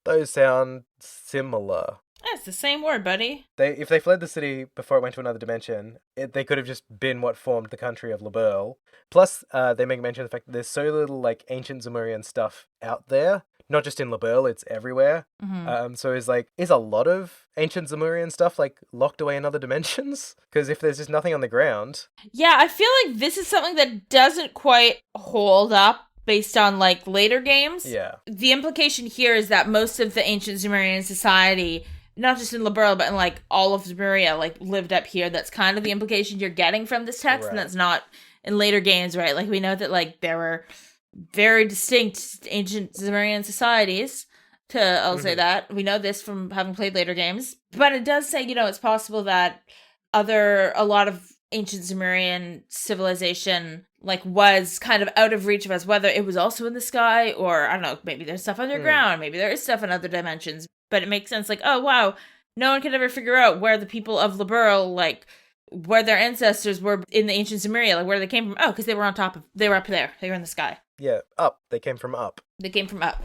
those sound similar. It's the same word, buddy. If they fled the city before it went to another dimension, they could have just been what formed the country of Liber. Plus, they make mention of the fact that there's so little like ancient Zemurian stuff out there. Not just in Liber, it's everywhere. So is a lot of ancient Zemurian stuff like locked away in other dimensions? Because if there's just nothing on the ground, yeah, I feel like this is something that doesn't quite hold up based on like later games. Yeah. The implication here is that most of the ancient Zemurian society, not just in Liberl, but in like all of Zemuria, like lived up here. That's kind of the implication you're getting from this text, and that's not in later games, right? Like we know that like there were very distinct ancient Zemurian societies. I'll say that. We know this from having played later games. But it does say, it's possible that a lot of ancient Zemurian civilization like was kind of out of reach of us, whether it was also in the sky or I don't know, maybe there's stuff underground, maybe there is stuff in other dimensions. But it makes sense like, oh wow, no one could ever figure out where the people of Liberl, like where their ancestors were in the ancient Zemuria, like where they came from. Oh, because they were they were up there. They were in the sky. Yeah, up. They came from up. They came from up.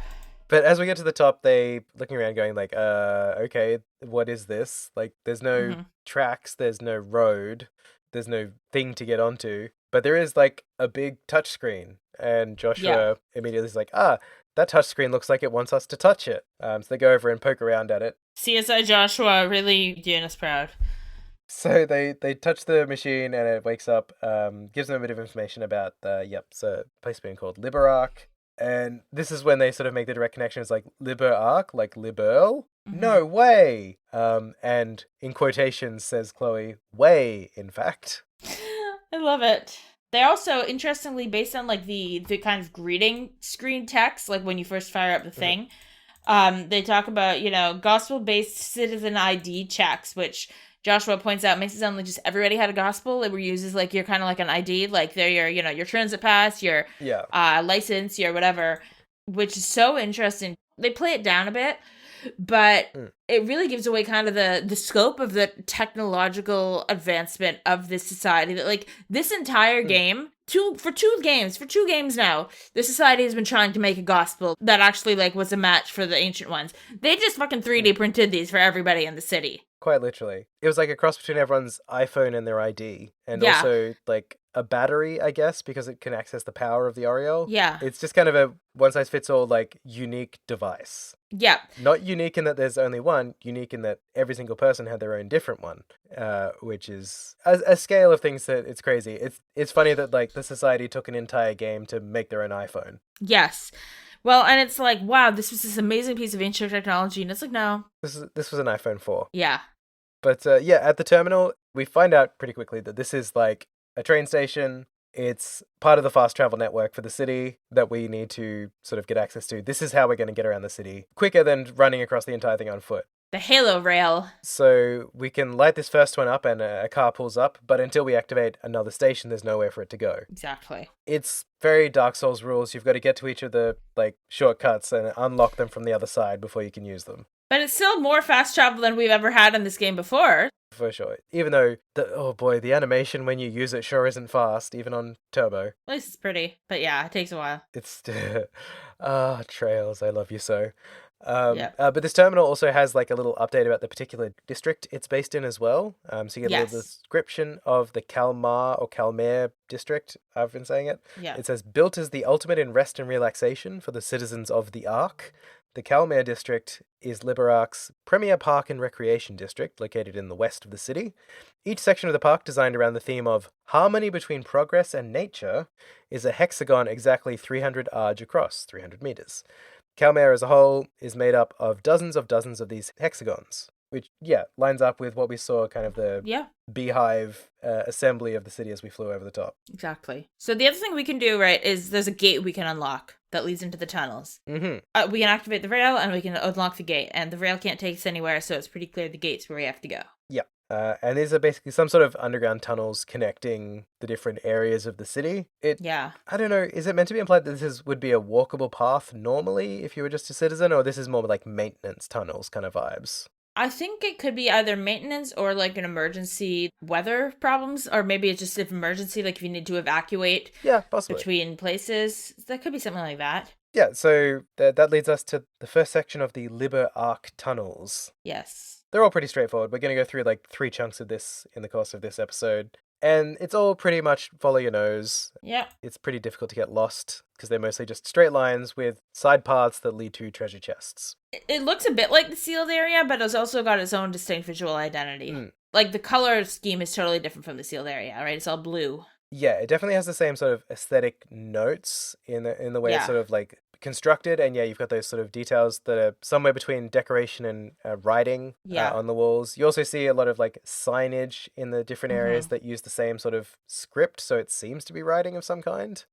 But as we get to the top, they looking around going like, okay, what is this? Like, there's no tracks, there's no road, there's no thing to get onto. But there is like a big touchscreen. And Joshua immediately is like, that touchscreen looks like it wants us to touch it. So they go over and poke around at it. CSI Joshua really doing us proud. So they touch the machine and it wakes up, gives them a bit of information about so place being called Liber Ark. And this is when they sort of make the direct connection. It's like Liber Ark, like Liberl? No way! And in quotations says Chloe, way, in fact. I love it. They're also, interestingly, based on like the kind of greeting screen text, like when you first fire up the thing, they talk about, gospel-based citizen ID checks, which Joshua points out makes it sound like just everybody had a gospel. It uses like you're kind of like an ID, like they're your transit pass, your license, your whatever, which is so interesting. They play it down a bit, but it really gives away kind of the scope of the technological advancement of this society. That like this entire game, for two games now, the society has been trying to make a gospel that actually like was a match for the ancient ones. They just fucking 3D printed these for everybody in the city. Quite literally. It was like a cross between everyone's iPhone and their ID. And also like a battery, I guess, because it can access the power of the Oriole. Yeah. It's just kind of a one-size-fits-all, like, unique device. Yeah. Not unique in that there's only one, unique in that every single person had their own different one, which is a scale of things that it's crazy. It's funny that, like, the society took an entire game to make their own iPhone. Yes. Well, and it's like, wow, this was this amazing piece of ancient technology, and it's like, no. This was an iPhone 4. Yeah. But, at the terminal, we find out pretty quickly that this is, like, a train station. It's part of the fast travel network for the city that we need to sort of get access to. This is how we're going to get around the city quicker than running across the entire thing on foot. The Halo rail. So we can light this first one up and a car pulls up, but until we activate another station, there's nowhere for it to go. Exactly. It's very Dark Souls rules. You've got to get to each of the like shortcuts and unlock them from the other side before you can use them. But it's still more fast travel than we've ever had in this game before. For sure. Even though, the animation when you use it sure isn't fast, even on Turbo. At least it's pretty. But yeah, it takes a while. It's, Trails, I love you so. But this terminal also has like a little update about the particular district it's based in as well. So you get a little description of the Calmare or Calmare district. I've been saying it. Yeah. It says, built as the ultimate in rest and relaxation for the citizens of the Ark. The Calmare district is Liber Ark's premier park and recreation district, located in the west of the city. Each section of the park, designed around the theme of harmony between progress and nature, is a hexagon exactly 300 arge across, 300 meters. Calmare as a whole is made up of dozens of these hexagons, which, lines up with what we saw, kind of the beehive assembly of the city as we flew over the top. Exactly. So the other thing we can do, right, is there's a gate we can unlock that leads into the tunnels. Mm-hmm. We can activate the rail and we can unlock the gate, and the rail can't take us anywhere, so it's pretty clear the gate's where we have to go. Yeah. And these are basically some sort of underground tunnels connecting the different areas of the city. I don't know, is it meant to be implied that this would be a walkable path normally if you were just a citizen, or this is more like maintenance tunnels kind of vibes? I think it could be either maintenance or like an emergency weather problems, or maybe it's just an emergency, like if you need to evacuate possibly. between places. That could be something like that. Yeah, so that leads us to the first section of the Liber Ark Tunnels. Yes. They're all pretty straightforward. We're going to go through like 3 chunks of this in the course of this episode. And it's all pretty much follow your nose. Yep. It's pretty difficult to get lost because they're mostly just straight lines with side paths that lead to treasure chests. It looks a bit like the sealed area, but it's also got its own distinct visual identity. Like, the color scheme is totally different from the sealed area, right? It's all blue. Yeah, it definitely has the same sort of aesthetic notes in the way it's sort of like constructed, and yeah, you've got those sort of details that are somewhere between decoration and writing on the walls. You also see a lot of like signage in the different areas that use the same sort of script, so it seems to be writing of some kind.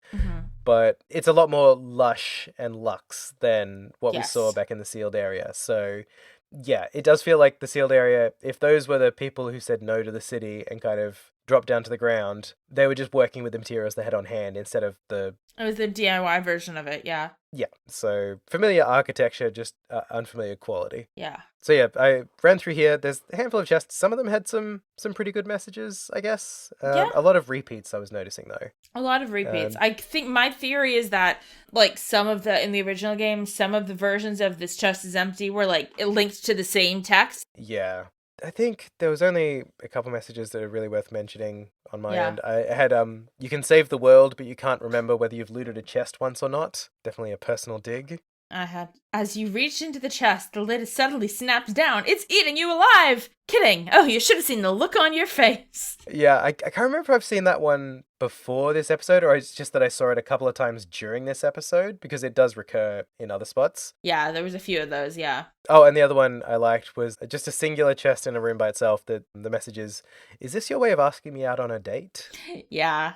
But it's a lot more lush and luxe than what we saw back in the sealed area. So yeah, it does feel like the sealed area, if those were the people who said no to the city and kind of dropped down to the ground, they were just working with the materials they had on hand instead of the... It was the DIY version of it, yeah. Yeah, so familiar architecture, just unfamiliar quality. Yeah. So yeah, I ran through here. There's a handful of chests. Some of them had some pretty good messages, I guess. A lot of repeats I was noticing, though. A lot of repeats. I think my theory is that, like, in the original game, some of the versions of this chest is empty were, like, it linked to the same text. Yeah. I think there was only a couple messages that are really worth mentioning on my end. I had, you can save the world, but you can't remember whether you've looted a chest once or not. Definitely a personal dig. I had, as you reach into the chest, the lid suddenly snaps down. It's eating you alive! Kidding. Oh, you should have seen the look on your face. Yeah, I can't remember if I've seen that one before this episode, or it's just that I saw it a couple of times during this episode, because it does recur in other spots. Yeah, there was a few of those, yeah. Oh, and the other one I liked was just a singular chest in a room by itself. The message is this your way of asking me out on a date? Yeah.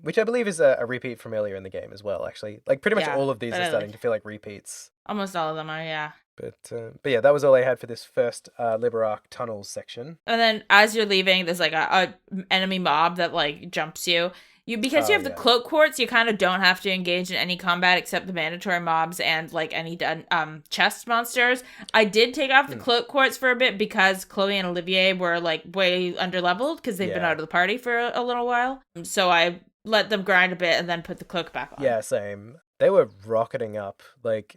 Which I believe is a repeat from earlier in the game as well, actually. Like, pretty much all of these are starting to feel like repeats. Almost all of them are, yeah. But yeah, that was all I had for this first Liber Ark Tunnels section. And then as you're leaving, there's like a enemy mob that like jumps you. Because you have the cloak quartz, you kind of don't have to engage in any combat except the mandatory mobs and like any chest monsters. I did take off the cloak quartz for a bit because Chloe and Olivier were like way underleveled because they've been out of the party for a little while. So I let them grind a bit and then put the cloak back on. Yeah, same. They were rocketing up. Like,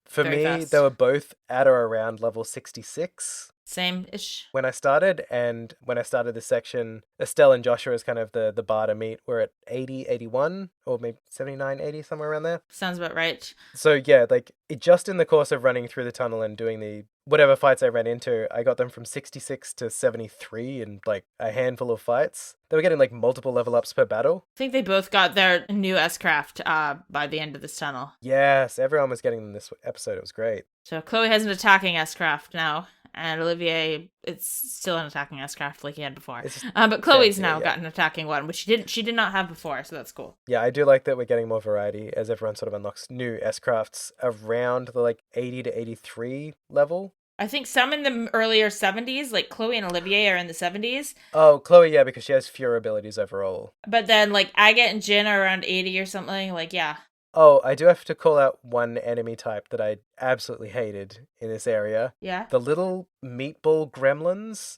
for me, fast. they were both at or around level 66. Same-ish. When I started, and when I started this section, Estelle and Joshua as kind of the bar to meet were at 80, 81, or maybe 79, 80, somewhere around there. Sounds about right. So yeah, like, just in the course of running through the tunnel and doing the whatever fights I ran into, I got them from 66 to 73 in like a handful of fights. They were getting like multiple level ups per battle. I think they both got their new S-craft by the end of this tunnel. Yes, everyone was getting them this episode. It was great. So Chloe has an attacking S-craft now, and Olivier, it's still an attacking S-craft like he had before. But Chloe's now got an attacking one, which she did not have before, so that's cool. Yeah, I do like that we're getting more variety as everyone sort of unlocks new S-crafts around the like 80 to 83 level. I think some in the earlier 70s, like Chloe and Olivier are in the 70s. Oh, Chloe, yeah, because she has fewer abilities overall. But then like Agate and Jin are around 80 or something, like yeah. Oh, I do have to call out one enemy type that I absolutely hated in this area. Yeah? The little meatball gremlins.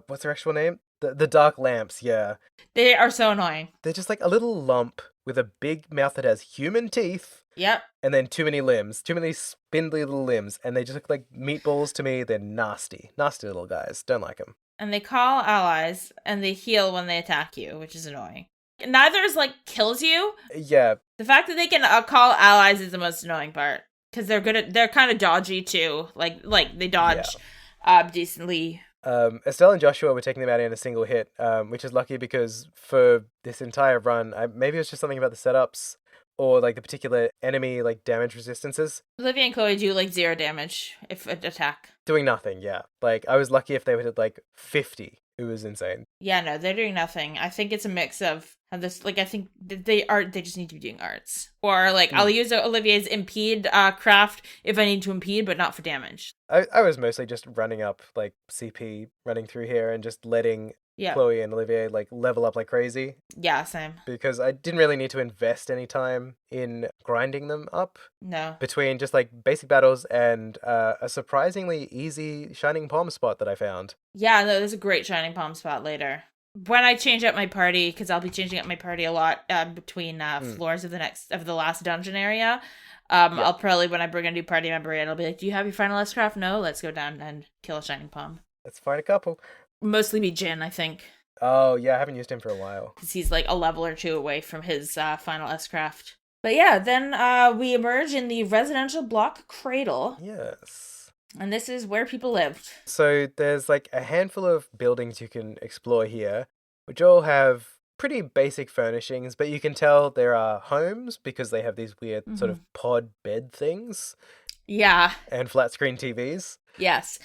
What's their actual name? The dark lamps, yeah. They are so annoying. They're just like a little lump with a big mouth that has human teeth. Yep. And then too many limbs. Too many spindly little limbs. And they just look like meatballs to me. They're nasty. Nasty little guys. Don't like them. And they call allies, and they heal when they attack you, which is annoying. Neither is like kills you. Yeah. The fact that they can call allies is the most annoying part because they're kind of dodgy too. Like they dodge decently. Estelle and Joshua were taking them out in a single hit, which is lucky because for this entire run, maybe it was just something about the setups or like the particular enemy like damage resistances. Olivia and Chloe do like 0 damage if an attack. Doing nothing, yeah. Like I was lucky if they would hit like 50. It was insane. Yeah, no, they're doing nothing. I think it's a mix of this. Like, I think they just need to be doing arts, or like I'll use Olivier's impede craft if I need to impede, but not for damage. I was mostly just running up like CP, running through here and just letting Chloe and Olivier like level up like crazy. Yeah, same. Because I didn't really need to invest any time in grinding them up. No. Between just like basic battles and a surprisingly easy Shining Palm spot that I found. Yeah, no, there's a great Shining Palm spot later. When I change up my party, because I'll be changing up my party a lot between floors of the last dungeon area, I'll probably, when I bring a new party member in, I'll be like, do you have your final S-craft? No, let's go down and kill a shining palm. Let's find a couple. Mostly be Jin, I think. Oh, yeah, I haven't used him for a while. Because he's like a level or two away from his final S-craft. But yeah, then we emerge in the residential block Cradle. Yes. And this is where people lived. So there's like a handful of buildings you can explore here, which all have pretty basic furnishings, but you can tell there are homes because they have these weird sort of pod bed things. Yeah. And flat screen TVs. Yes.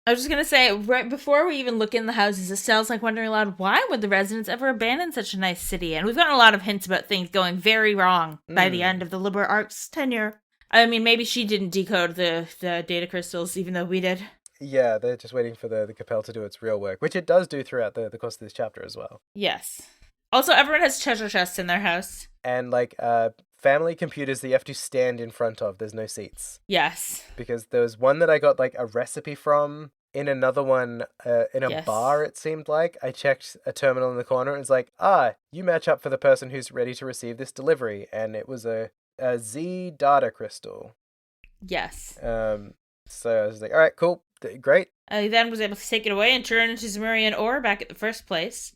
I was just going to say, right before we even look in the houses, Estelle's like wondering aloud, why would the residents ever abandon such a nice city? And we've gotten a lot of hints about things going very wrong by the end of the Liber Ark's tenure. I mean, maybe she didn't decode the data crystals, even though we did. Yeah, they're just waiting for the Capel to do its real work, which it does do throughout the course of this chapter as well. Yes. Also, everyone has treasure chests in their house. And, like, family computers that you have to stand in front of. There's no seats. Yes. Because there was one that I got, like, a recipe from. In another one, in a bar, it seemed like. I checked a terminal in the corner and it's like, you match up for the person who's ready to receive this delivery. And it was a Z data crystal. Yes. So I was like, all right, cool, great. I then was able to take it away and turn into Zemurian ore back at the first place.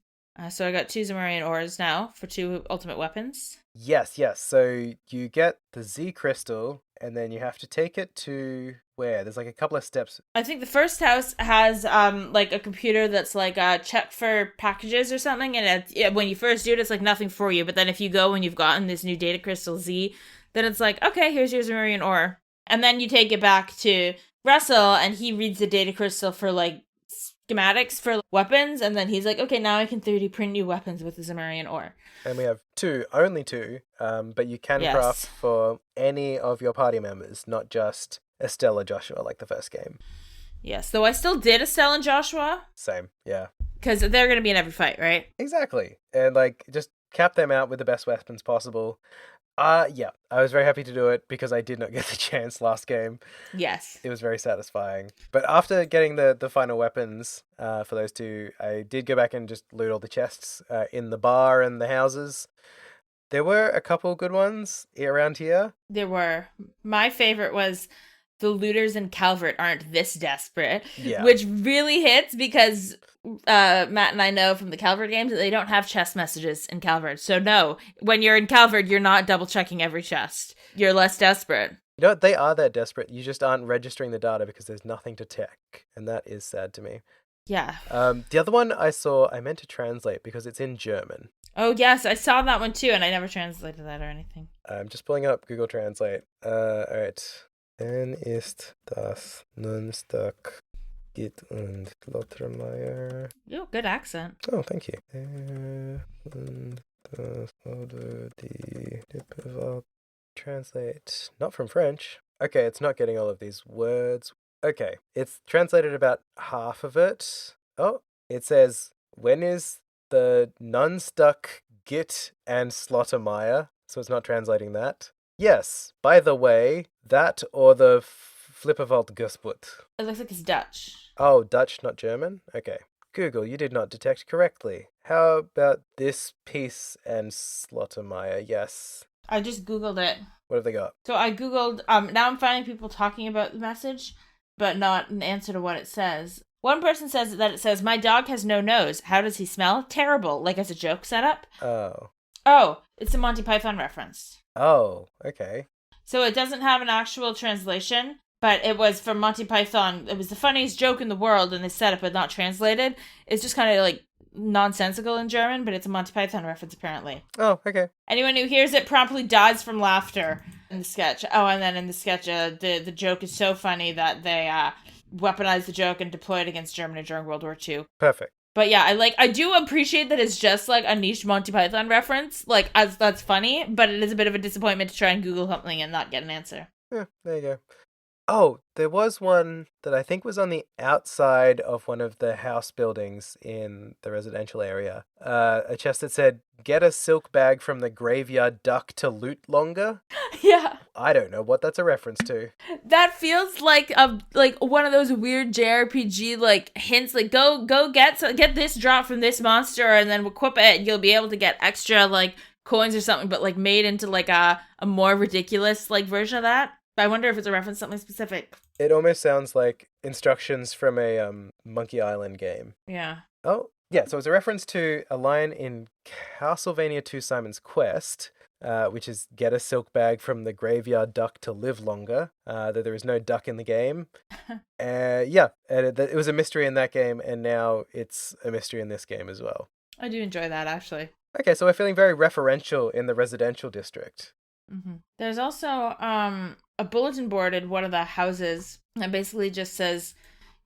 So I got 2 Zemurian ores now for 2 ultimate weapons. Yes. So you get the Z crystal, and then you have to take it to where? There's like a couple of steps. I think the first house has like a computer that's like check for packages or something, and when you first do it, it's like nothing for you. But then if you go and you've gotten this new data crystal Z, then it's like, okay, here's your Zemurian ore. And then you take it back to Russell, and he reads the data crystal for like schematics for weapons, and then he's like, okay, now I can 3D print new weapons with the Zemurian ore. And we have only two, but you can craft for any of your party members, not just Estelle or Joshua like the first game. Yes, though I still did Estelle and Joshua. Same, yeah. Because they're going to be in every fight, right? Exactly. And like, just cap them out with the best weapons possible. Yeah, I was very happy to do it because I did not get the chance last game. Yes. It was very satisfying. But after getting the final weapons for those two, I did go back and just loot all the chests in the bar and the houses. There were a couple good ones around here. There were. My favorite was the looters in Calvert aren't this desperate, which really hits because Matt and I know from the Calvert games that they don't have chest messages in Calvert. So no, when you're in Calvert, you're not double checking every chest. You're less desperate. You know what? They are that desperate. You just aren't registering the data because there's nothing to check. And that is sad to me. Yeah. The other one I meant to translate because it's in German. Oh, yes. I saw that one too, and I never translated that or anything. I'm just pulling up Google Translate. All right. Dann ist das Nunstuck Git und Lottermeier. Yo, good accent. Oh, thank you. Und das wurde die Lippe translate. Not from French. Okay, it's not getting all of these words. Okay, it's translated about half of it. Oh, it says, when is the Nunstuck Git and Slottermeier? So it's not translating that. Yes, by the way, that or the Flipperwald Gusput. It looks like it's Dutch. Oh, Dutch, not German? Okay. Google, you did not detect correctly. How about this piece and Slottermeier? Yes. I just Googled it. What have they got? So I Googled, now I'm finding people talking about the message, but not an answer to what it says. One person says that it says, my dog has no nose. How does he smell? Terrible. Like as a joke setup. Oh, it's a Monty Python reference. Oh, okay. So it doesn't have an actual translation, but it was from Monty Python. It was the funniest joke in the world, and they said it, but not translated. It's just kind of like nonsensical in German, but it's a Monty Python reference apparently. Oh, okay. Anyone who hears it promptly dies from laughter in the sketch. Oh, and then in the sketch, the joke is so funny that they weaponized the joke and deployed against Germany during World War II. Perfect. But yeah, I do appreciate that it's just like a niche Monty Python reference. Like, as that's funny, but it is a bit of a disappointment to try and Google something and not get an answer. Yeah, there you go. Oh, there was one that I think was on the outside of one of the house buildings in the residential area. A chest that said, get a silk bag from the graveyard duck to loot longer. Yeah. I don't know what that's a reference to. That feels like one of those weird JRPG like hints, like go get this drop from this monster and then equip it and you'll be able to get extra like coins or something, but like made into like a more ridiculous like version of that. But I wonder if it's a reference to something specific. It almost sounds like instructions from a Monkey Island game. Yeah. Oh, yeah, so it's a reference to a line in Castlevania 2 Simon's Quest, which is get a silk bag from the graveyard duck to live longer, that there is no duck in the game. Yeah, and it was a mystery in that game, and now it's a mystery in this game as well. I do enjoy that, actually. Okay, so we're feeling very referential in the residential district. Mm-hmm. There's also a bulletin board in one of the houses that basically just says,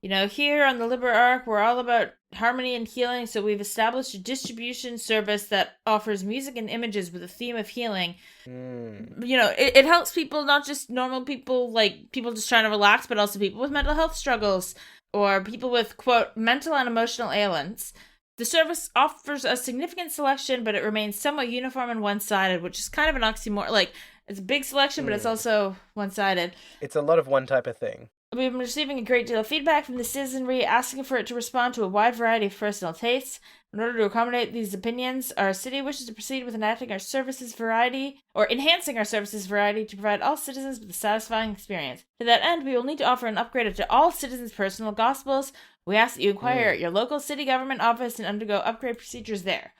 you know, here on the Liber Ark, we're all about harmony and healing, so we've established a distribution service that offers music and images with a theme of healing. You know, it helps people, not just normal people, like people just trying to relax, but also people with mental health struggles or people with, quote, mental and emotional ailments. The service offers a significant selection, but it remains somewhat uniform and one-sided, which is kind of an oxymoron. Like, it's a big selection, but it's also one-sided. It's a lot of one type of thing. We've been receiving a great deal of feedback from the citizenry asking for it to respond to a wide variety of personal tastes. In order to accommodate these opinions, our city wishes to proceed with enhancing our services variety to provide all citizens with a satisfying experience. To that end, we will need to offer an upgrade to all citizens' personal gospels. We ask that you inquire at your local city government office and undergo upgrade procedures there.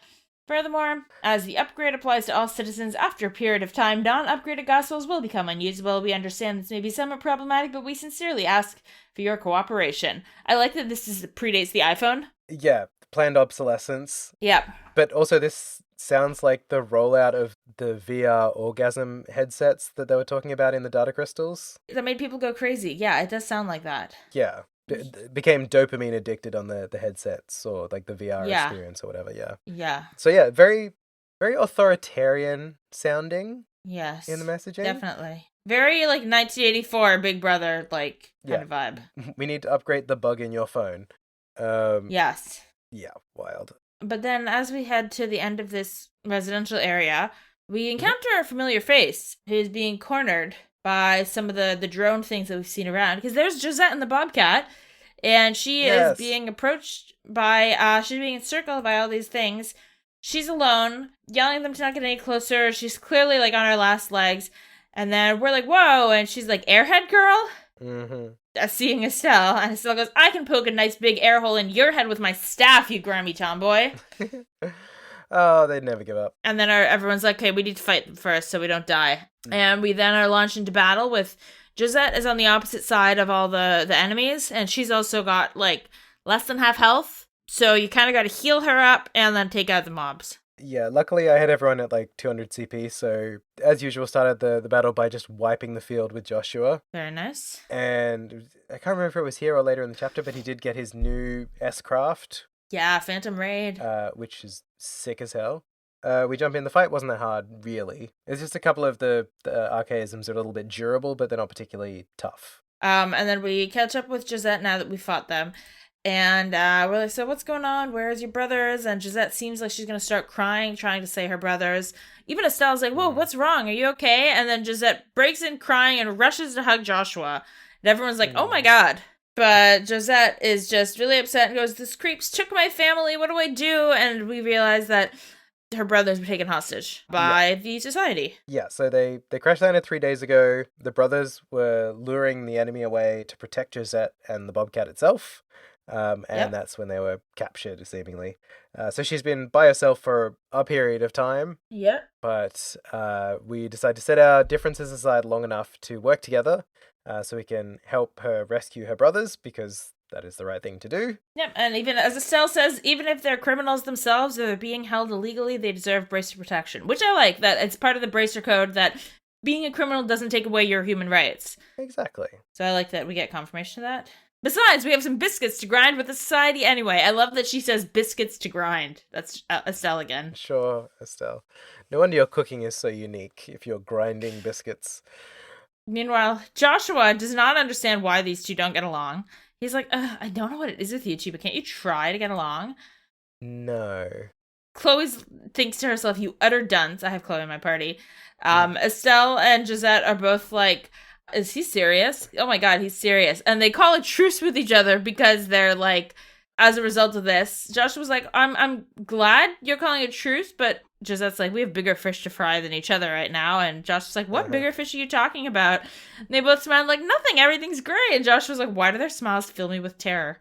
Furthermore, as the upgrade applies to all citizens after a period of time, non-upgraded gospels will become unusable. We understand this may be somewhat problematic, but we sincerely ask for your cooperation. I like that this predates the iPhone. Yeah, planned obsolescence. Yep. But also this sounds like the rollout of the VR orgasm headsets that they were talking about in the data crystals. That made people go crazy. Yeah, it does sound like that. Yeah. Became dopamine addicted on the headsets or like the VR experience or whatever. Yeah. So yeah, very, very authoritarian sounding. Yes. In the messaging. Definitely. Very like 1984 Big Brother like kind of vibe. We need to upgrade the bug in your phone. Yes. Yeah, wild. But then as we head to the end of this residential area, we encounter a familiar face who's being cornered by some of the drone things that we've seen around. Because there's Josette and the Bobcat, and she is being approached by, she's being encircled by all these things. She's alone, yelling at them to not get any closer. She's clearly, like, on her last legs. And then we're like, whoa, and she's like, airhead girl? Mm-hmm. Seeing Estelle, and Estelle goes, I can poke a nice big air hole in your head with my staff, you grimy tomboy. Oh, they'd never give up. And then everyone's like, okay, we need to fight first so we don't die. And we then are launched into battle with Josette is on the opposite side of all the enemies, and she's also got, like, less than half health. So you kind of got to heal her up and then take out the mobs. Yeah, luckily I had everyone at, like, 200 CP, so as usual started the battle by just wiping the field with Joshua. Very nice. And I can't remember if it was here or later in the chapter, but he did get his new S-Craft. Yeah, Phantom Raid. Which is sick as hell. We jump in. The fight wasn't that hard, really. It's just a couple of the archaisms are a little bit durable, but they're not particularly tough. And then we catch up with Josette now that we fought them. And we're like, so what's going on? Where's your brothers? And Josette seems like she's going to start crying, trying to say her brothers. Even Estelle's like, whoa, what's wrong? Are you okay? And then Josette breaks in crying and rushes to hug Joshua. And everyone's like, oh my God. But Josette is just really upset and goes, this creeps took my family. What do I do? And we realize that her brothers were taken hostage by the society. Yeah, so they crash landed 3 days ago. The brothers were luring the enemy away to protect Josette and the Bobcat itself. And that's when they were captured, seemingly. So she's been by herself for a period of time. Yeah. But we decided to set our differences aside long enough to work together so we can help her rescue her brothers, because that is the right thing to do. Yep, and even as Estelle says, even if they're criminals themselves or they're being held illegally, they deserve bracer protection. Which I like, that it's part of the bracer code that being a criminal doesn't take away your human rights. Exactly. So I like that we get confirmation of that. Besides, we have some biscuits to grind with the society anyway. I love that she says biscuits to grind. That's Estelle again. Sure, Estelle. No wonder your cooking is so unique if you're grinding biscuits. Meanwhile, Joshua does not understand why these two don't get along. He's like, I don't know what it is with you two, but can't you try to get along? No. Chloe thinks to herself, you utter dunce. I have Chloe in my party. Estelle and Josette are both like, is he serious? Oh my God, he's serious. And they call a truce with each other because they're like, as a result of this, Joshua's like, I'm glad you're calling a truce, but Josette's like, we have bigger fish to fry than each other right now. And Josh was like, what bigger fish are you talking about? And they both smiled like, nothing, everything's great. And Josh was like, why do their smiles fill me with terror?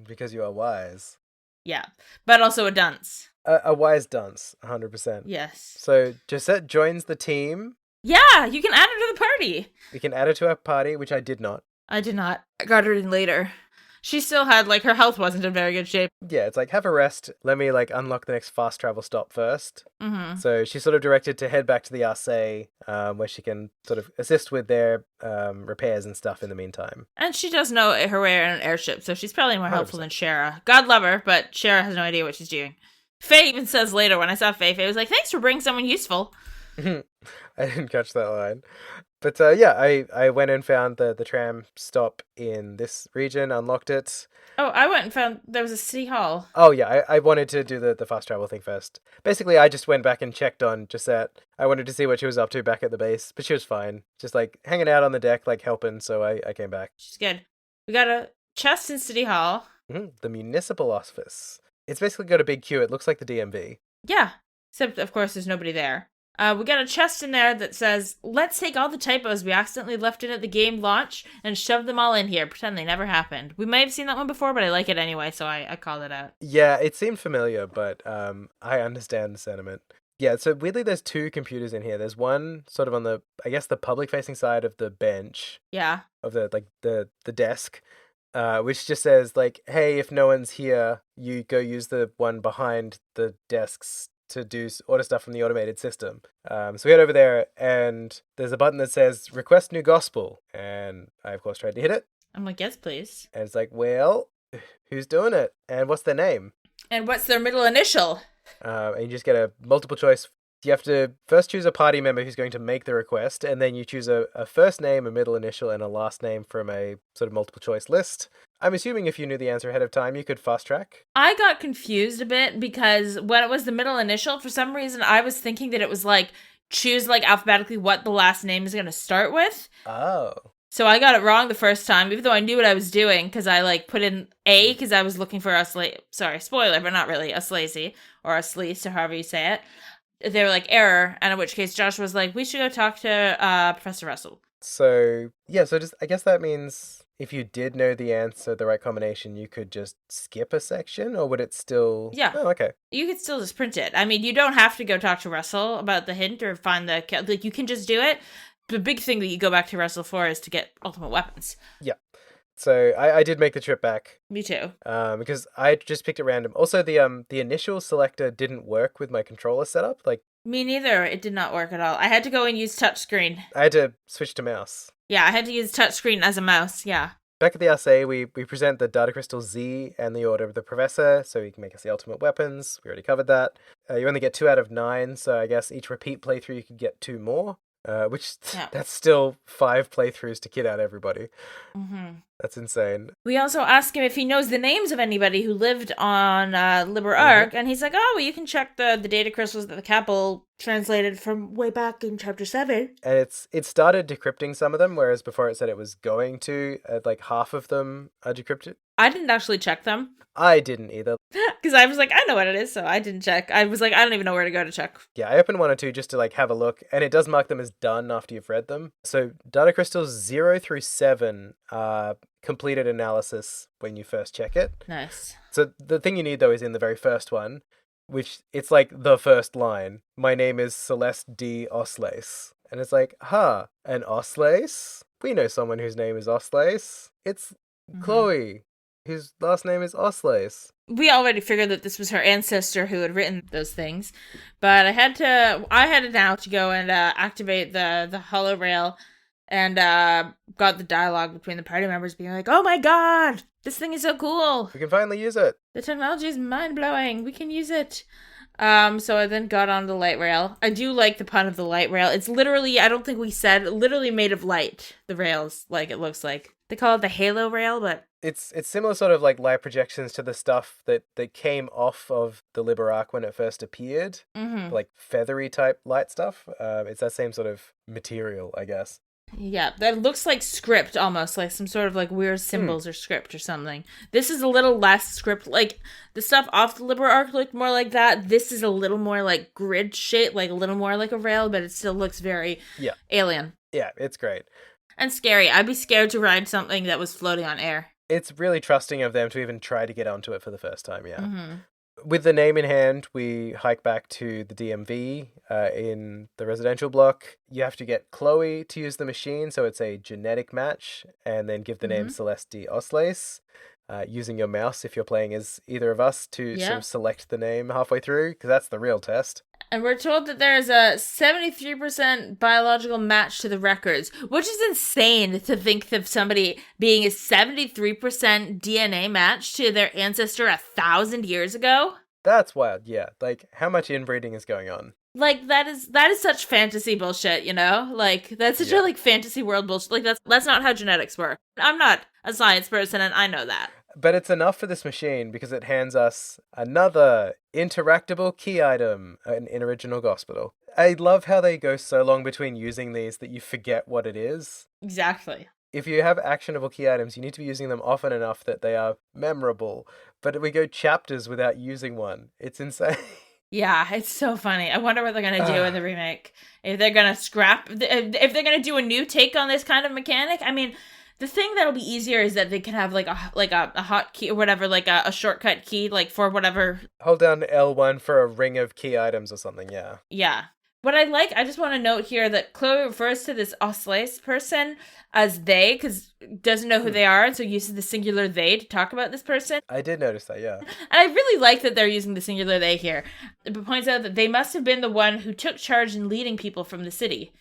Because you are wise. Yeah, but also a dunce. A wise dunce, 100%. Yes. So Josette joins the team. Yeah, you can add her to the party. We can add her to our party, which I did not. I did not. I got her in later. She still had, like, her health wasn't in very good shape. Yeah, it's like, have a rest. Let me, like, unlock the next fast travel stop first. Mm-hmm. So she's sort of directed to head back to the Arseille, where she can sort of assist with their repairs and stuff in the meantime. And she does know her way around an airship, so she's probably more helpful 100%. than Shara. God love her, but Shara has no idea what she's doing. Faye even says later, when I saw Faye, Faye was like, thanks for bringing someone useful. I didn't catch that line. But yeah, I went and found the tram stop in this region, unlocked it. Oh, I went and found there was a city hall. Oh yeah, I wanted to do the fast travel thing first. Basically, I just went back and checked on Josette. I wanted to see what she was up to back at the base, but she was fine. Just like hanging out on the deck, like helping, so I came back. She's good. We got a chest in city hall. The municipal office. It's basically got a big queue. It looks like the DMV. Yeah, except of course there's nobody there. We got a chest in there that says, let's take all the typos we accidentally left in at the game launch and shove them all in here. Pretend they never happened. We may have seen that one before, but I like it anyway, so I called it out. Yeah, it seemed familiar, but I understand the sentiment. Yeah, so weirdly there's two computers in here. There's one sort of on the, I guess, the public-facing side of the bench. Yeah. Of the desk, which just says, like, hey, if no one's here, you go use the one behind the desks to order stuff from the automated system. So we head over there, and there's a button that says request new gospel, and I of course tried to hit it. I'm like, yes, please. And it's like, well, who's doing it, and what's their name, and what's their middle initial? And you just get a multiple choice. You have to first choose a party member who's going to make the request, and then you choose a first name, a middle initial, and a last name from a sort of multiple choice list. I'm assuming if you knew the answer ahead of time, you could fast track. I got confused a bit because when it was the middle initial, for some reason, I was thinking that it was like, choose like alphabetically what the last name is going to start with. Oh. So I got it wrong the first time, even though I knew what I was doing, because I like put in A because I was looking for sorry, spoiler, but not really, a Slacy or a Sleace, or however you say it. They were like, error, and in which case Josh was like, we should go talk to Professor Russell. So, yeah, I guess that means if you did know the answer, the right combination, you could just skip a section, or would it still... Yeah. Oh, okay. You could still just print it. I mean, you don't have to go talk to Russell about the hint or find like, you can just do it. The big thing that you go back to Russell for is to get ultimate weapons. Yeah. So I did make the trip back. Me too. Because I just picked at random. Also, the initial selector didn't work with my controller setup. Like, me neither. It did not work at all. I had to go and use touchscreen. I had to switch to mouse. Yeah, I had to use touchscreen as a mouse. Yeah. Back at the Arseille, we present the data crystal Z and the order of the professor, so he can make us the ultimate weapons. We already covered that. You only get 2 out of 9, so I guess each repeat playthrough you could get 2 more. That's still 5 playthroughs to kid out everybody. Mm-hmm. That's insane. We also ask him if he knows the names of anybody who lived on Liber Ark, and he's like, oh, well, you can check the data crystals that the Capel translated from way back in Chapter 7. And it started decrypting some of them, whereas before it said it was going to. Like, half of them are decrypted. I didn't actually check them. I didn't either. Because I was like, I know what it is, so I didn't check. I was like, I don't even know where to go to check. Yeah, I opened 1 or 2 just to like have a look, and it does mark them as done after you've read them. So data crystals 0 through 7 are completed analysis when you first check it. Nice. So the thing you need though is in the very first one, which it's like the first line. My name is Celeste D. Oslace. And it's like, an Oslace? We know someone whose name is Oslace. It's Chloe, whose last name is Oslace. We already figured that this was her ancestor who had written those things, but I had now to go and activate the holo rail, and got the dialogue between the party members being like, oh my god, this thing is so cool. We can finally use it. The technology is mind-blowing. We can use it. So I then got on the light rail. I do like the pun of the light rail. It's literally, I don't think we said, literally made of light. The rails, like it looks like. They call it the halo rail, but... It's similar sort of like light projections to the stuff that came off of the Liber Ark when it first appeared. Mm-hmm. Like feathery type light stuff. It's that same sort of material, I guess. Yeah, that looks like script almost, like some sort of like weird symbols or script or something. This is a little less script. Like the stuff off the Liber Ark looked more like that. This is a little more like grid shape, like a little more like a rail, but it still looks very alien. Yeah, it's great. And scary. I'd be scared to ride something that was floating on air. It's really trusting of them to even try to get onto it for the first time, yeah. With the name in hand, we hike back to the DMV in the residential block. You have to get Chloe to use the machine, so it's a genetic match, and then give the name Celeste Oslace, using your mouse if you're playing as either of us to sort of select the name halfway through, because that's the real test. And we're told that there's a 73% biological match to the records, which is insane to think of somebody being a 73% DNA match to their ancestor 1,000 years ago. That's wild, yeah. Like, how much inbreeding is going on? Like, that is such fantasy bullshit, you know? Like, that's such a, like, fantasy world bullshit. Like, that's not how genetics work. I'm not a science person, and I know that. But it's enough for this machine because it hands us another interactable key item in Original Gospel. I love how they go so long between using these that you forget what it is. Exactly. If you have actionable key items, you need to be using them often enough that they are memorable. But we go chapters without using one. It's insane. Yeah, it's so funny. I wonder what they're going to do in the remake. If they're going to scrap, if they're going to do a new take on this kind of mechanic. I mean, the thing that'll be easier is that they can have like a hot key or whatever, like a shortcut key, like for whatever. Hold down L1 for a ring of key items or something, yeah. Yeah. What I just want to note here that Chloe refers to this Oslace person as they, because doesn't know who they are, and so uses the singular they to talk about this person. I did notice that, yeah. And I really like that they're using the singular they here. It points out that they must have been the one who took charge in leading people from the city.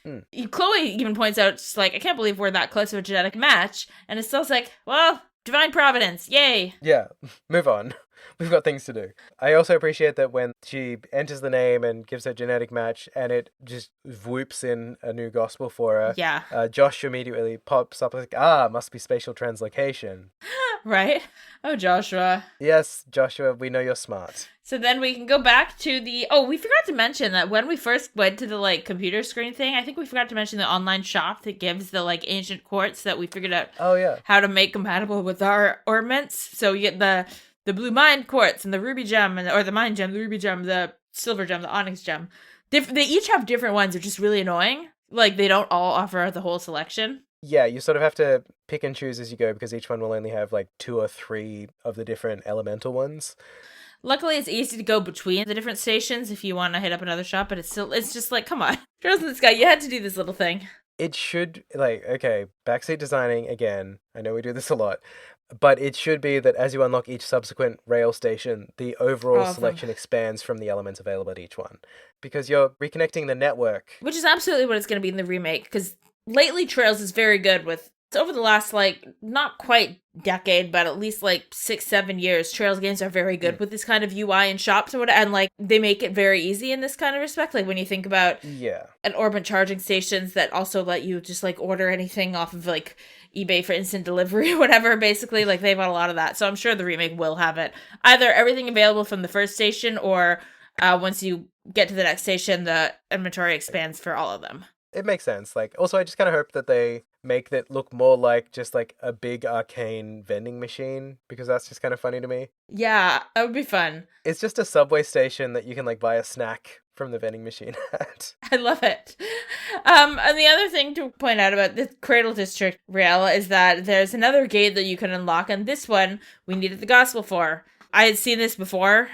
Chloe even points out, just like, I can't believe we're that close to a genetic match, and Estelle's like, well, divine providence, yay. Yeah, move on. We've got things to do. I also appreciate that when she enters the name and gives her genetic match and it just whoops in a new gospel for her. Yeah. Josh immediately pops up like, must be spatial translocation. Right? Oh, Joshua. Yes, Joshua, we know you're smart. So then we can go back to we forgot to mention that when we first went to the, like, computer screen thing, I think we forgot to mention the online shop that gives the, like, ancient quartz that we figured out how to make compatible with our ornaments. So you get the blue mind quartz and the ruby gem, or the mind gem, the ruby gem, the silver gem, the onyx gem. They each have different ones, which is really annoying. Like, they don't all offer the whole selection. Yeah, you sort of have to pick and choose as you go because each one will only have like 2 or 3 of the different elemental ones. Luckily, it's easy to go between the different stations if you want to hit up another shop, but it's just like, come on. Girls in the Sky, you had to do this little thing. It should, like, okay, backseat designing, again, I know we do this a lot, but it should be that as you unlock each subsequent rail station, the overall selection expands from the elements available at each one. Because you're reconnecting the network. Which is absolutely what it's going to be in the remake, because lately Trails is very good with, over the last, like, not quite decade, but at least, like, 6-7 years, Trails games are very good with this kind of UI and shops and whatever, and, like, they make it very easy in this kind of respect. Like, when you think about an Orbit charging stations that also let you just, like, order anything off of, like, eBay for instant delivery or whatever, basically, like, they've got a lot of that. So I'm sure the remake will have it. Either everything available from the first station, or once you get to the next station, the inventory expands for all of them. It makes sense. Like, also, I just kind of hope that they make that look more like just like a big arcane vending machine, because that's just kind of funny to me. Yeah, that would be fun. It's just a subway station that you can like buy a snack from the vending machine at. I love it. And the other thing to point out about the Cradle District rail is that there's another gate that you can unlock, and this one we needed the gospel for. I had seen this before,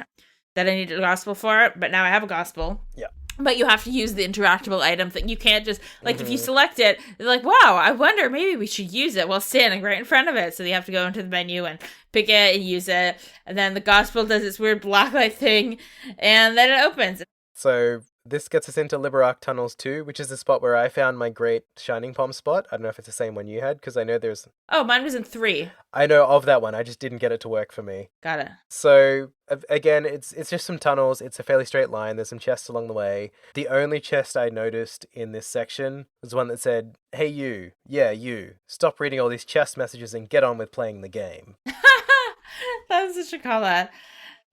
that I needed a gospel for it, but now I have a gospel. Yeah. But you have to use the interactable item thing. You can't just, like, if you select it, they're like, wow, I wonder, maybe we should use it while standing right in front of it. So you have to go into the menu and pick it and use it. And then the gospel does its weird blacklight thing, and then it opens. So this gets us into Liber Ark Tunnels 2, which is the spot where I found my great Shining Palm spot. I don't know if it's the same one you had, because I know there's... Oh, mine was in 3. I know of that one. I just didn't get it to work for me. Got it. So, again, it's just some tunnels. It's a fairly straight line. There's some chests along the way. The only chest I noticed in this section was one that said, hey, you. Yeah, you. Stop reading all these chest messages and get on with playing the game. That was such a call out.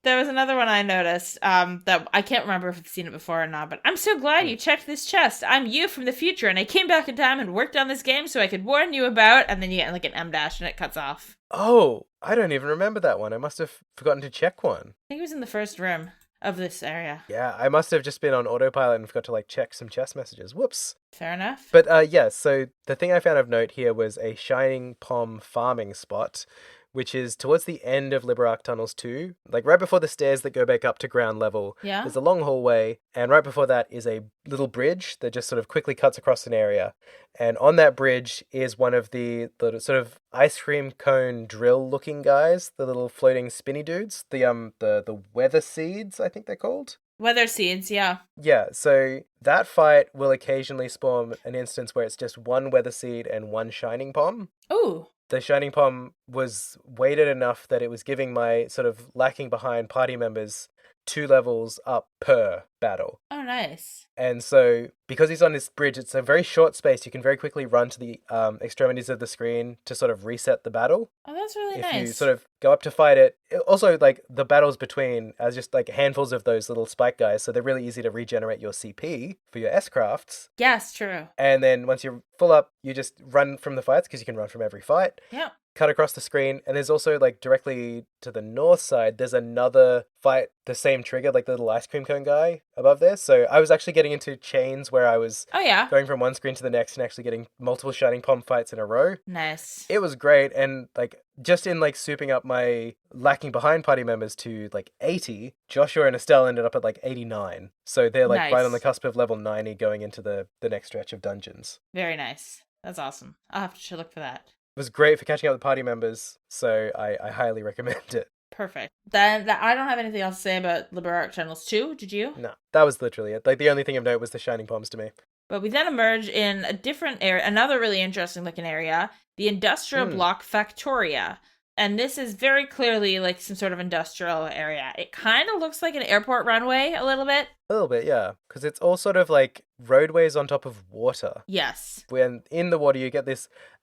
There was another one I noticed that I can't remember if I've seen it before or not, but I'm so glad you checked this chest. I'm you from the future, and I came back in time and worked on this game so I could warn you about, and then you get like an M dash and it cuts off. Oh, I don't even remember that one. I must have forgotten to check one. I think it was in the first room of this area. Yeah, I must have just been on autopilot and forgot to like check some chest messages. Whoops. Fair enough. But yeah, so the thing I found of note here was a shining pom farming spot, which is towards the end of Liber Ark Tunnels 2, like right before the stairs that go back up to ground level. Yeah. There's a long hallway, and right before that is a little bridge that just sort of quickly cuts across an area. And on that bridge is one of the sort of ice cream cone drill looking guys, the little floating spinny dudes, the weather seeds, I think they're called. Weather seeds, yeah. Yeah, so that fight will occasionally spawn an instance where it's just one weather seed and one shining pom. Ooh. The shining pom was weighted enough that it was giving my sort of lacking behind party members 2 levels up per battle. Oh, nice. And so, because he's on this bridge, it's a very short space. You can very quickly run to the extremities of the screen to sort of reset the battle. Oh, that's really nice. If you sort of go up to fight it. Also, like, the battles between are just, like, handfuls of those little spike guys, so they're really easy to regenerate your CP for your S-crafts. Yes, true. And then once you're full up, you just run from the fights, because you can run from every fight. Yeah. Cut across the screen, and there's also, like, directly to the north side, there's another fight, the same trigger, like the little ice cream cone guy above there. So I was actually getting into chains where I was going from one screen to the next and actually getting multiple shining pom fights in a row. Nice. It was great, and, like, just in, like, souping up my lacking behind party members to, like, 80, Joshua and Estelle ended up at, like, 89. So they're, like, right on the cusp of level 90 going into the next stretch of dungeons. Very nice. That's awesome. I'll have to look for that. It was great for catching up with party members, so I highly recommend it. Perfect. Then I don't have anything else to say about Liber Ark Tunnels 2, did you? No, that was literally it. Like, the only thing of note was the shining poms to me. But we then emerge in a different area, another really interesting looking area, the industrial block Factoria. And this is very clearly like some sort of industrial area. It kind of looks like an airport runway a little bit. A little bit, yeah. Because it's all sort of like roadways on top of water. Yes. When in the water you get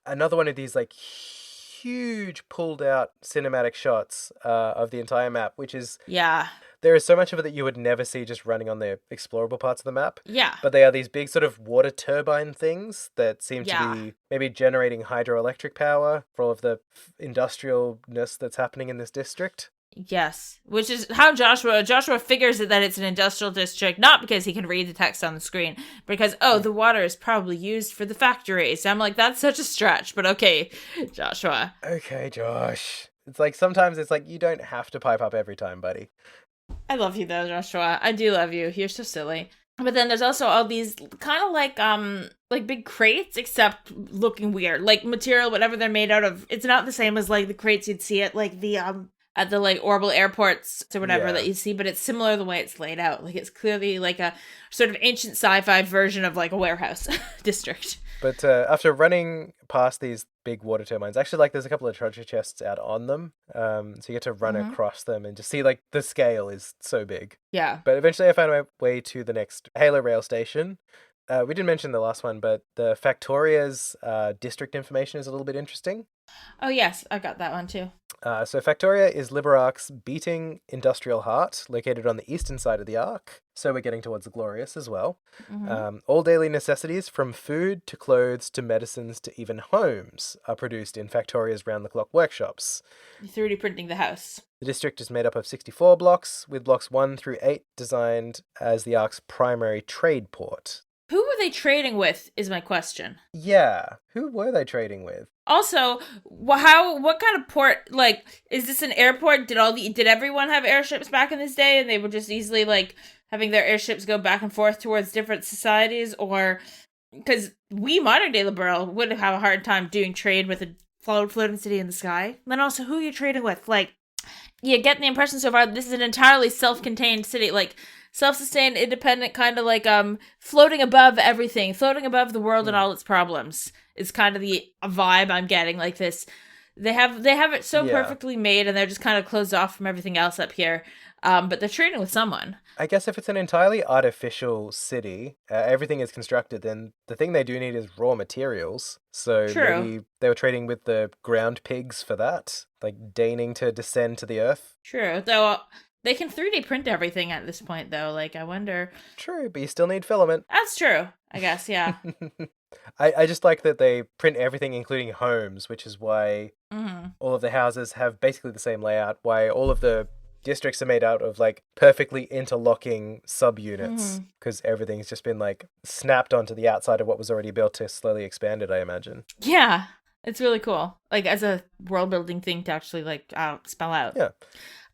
another one of these like huge pulled out cinematic shots of the entire map, which is... Yeah. There is so much of it that you would never see just running on the explorable parts of the map. Yeah. But they are these big sort of water turbine things that seem to be maybe generating hydroelectric power for all of the industrialness that's happening in this district. Yes. Which is how Joshua figures that it's an industrial district, not because he can read the text on the screen, because, the water is probably used for the factories. I'm like, that's such a stretch, but okay, Joshua. Okay, Josh. It's like, sometimes it's like, you don't have to pipe up every time, buddy. I love you though, Joshua. I do love you. You're so silly. But then there's also all these kind of like big crates, except looking weird. Like material, whatever they're made out of. It's not the same as like the crates you'd see at like the at the like orbital airports or whatever that you see, but it's similar the way it's laid out. Like it's clearly like a sort of ancient sci-fi version of like a warehouse district. But after running past these big water turbines, actually, like, there's a couple of treasure chests out on them. So you get to run across them and just see, like, the scale is so big. Yeah. But eventually I found my way to the next Halo rail station. We didn't mention the last one, but the Factoria's district information is a little bit interesting. Oh, yes. I got that one, too. So Factoria is Liber Ark's beating industrial heart, located on the eastern side of the Ark. So we're getting towards the Glorious as well. All daily necessities, from food to clothes to medicines to even homes, are produced in Factoria's round-the-clock workshops. You're 3D printing the house. The district is made up of 64 blocks, with blocks 1 through 8 designed as the Ark's primary trade port. Who were they trading with, is my question. Yeah, who were they trading with? Also, what kind of port, like, is this an airport? Did everyone have airships back in this day and they were just easily, like, having their airships go back and forth towards different societies? Or, because we, modern day liberal, would have a hard time doing trade with a floating city in the sky. And then also, who are you trading with? Like, you get the impression so far this is an entirely self-contained city, like, self-sustained, independent, kind of like floating above everything, floating above the world and all its problems is kind of the vibe I'm getting. Like this, they have it so perfectly made, and they're just kind of closed off from everything else up here. But they're trading with someone. I guess if it's an entirely artificial city, everything is constructed, then the thing they do need is raw materials. So maybe they were trading with the ground pigs for that, like deigning to descend to the earth. True, though. They can 3D print everything at this point, though. Like, I wonder. True, but you still need filament. That's true, I guess, yeah. I just like that they print everything, including homes, which is why all of the houses have basically the same layout, why all of the districts are made out of like perfectly interlocking subunits, because everything's just been like snapped onto the outside of what was already built to slowly expand it, I imagine. Yeah, it's really cool. Like, as a world building thing to actually like spell out. Yeah.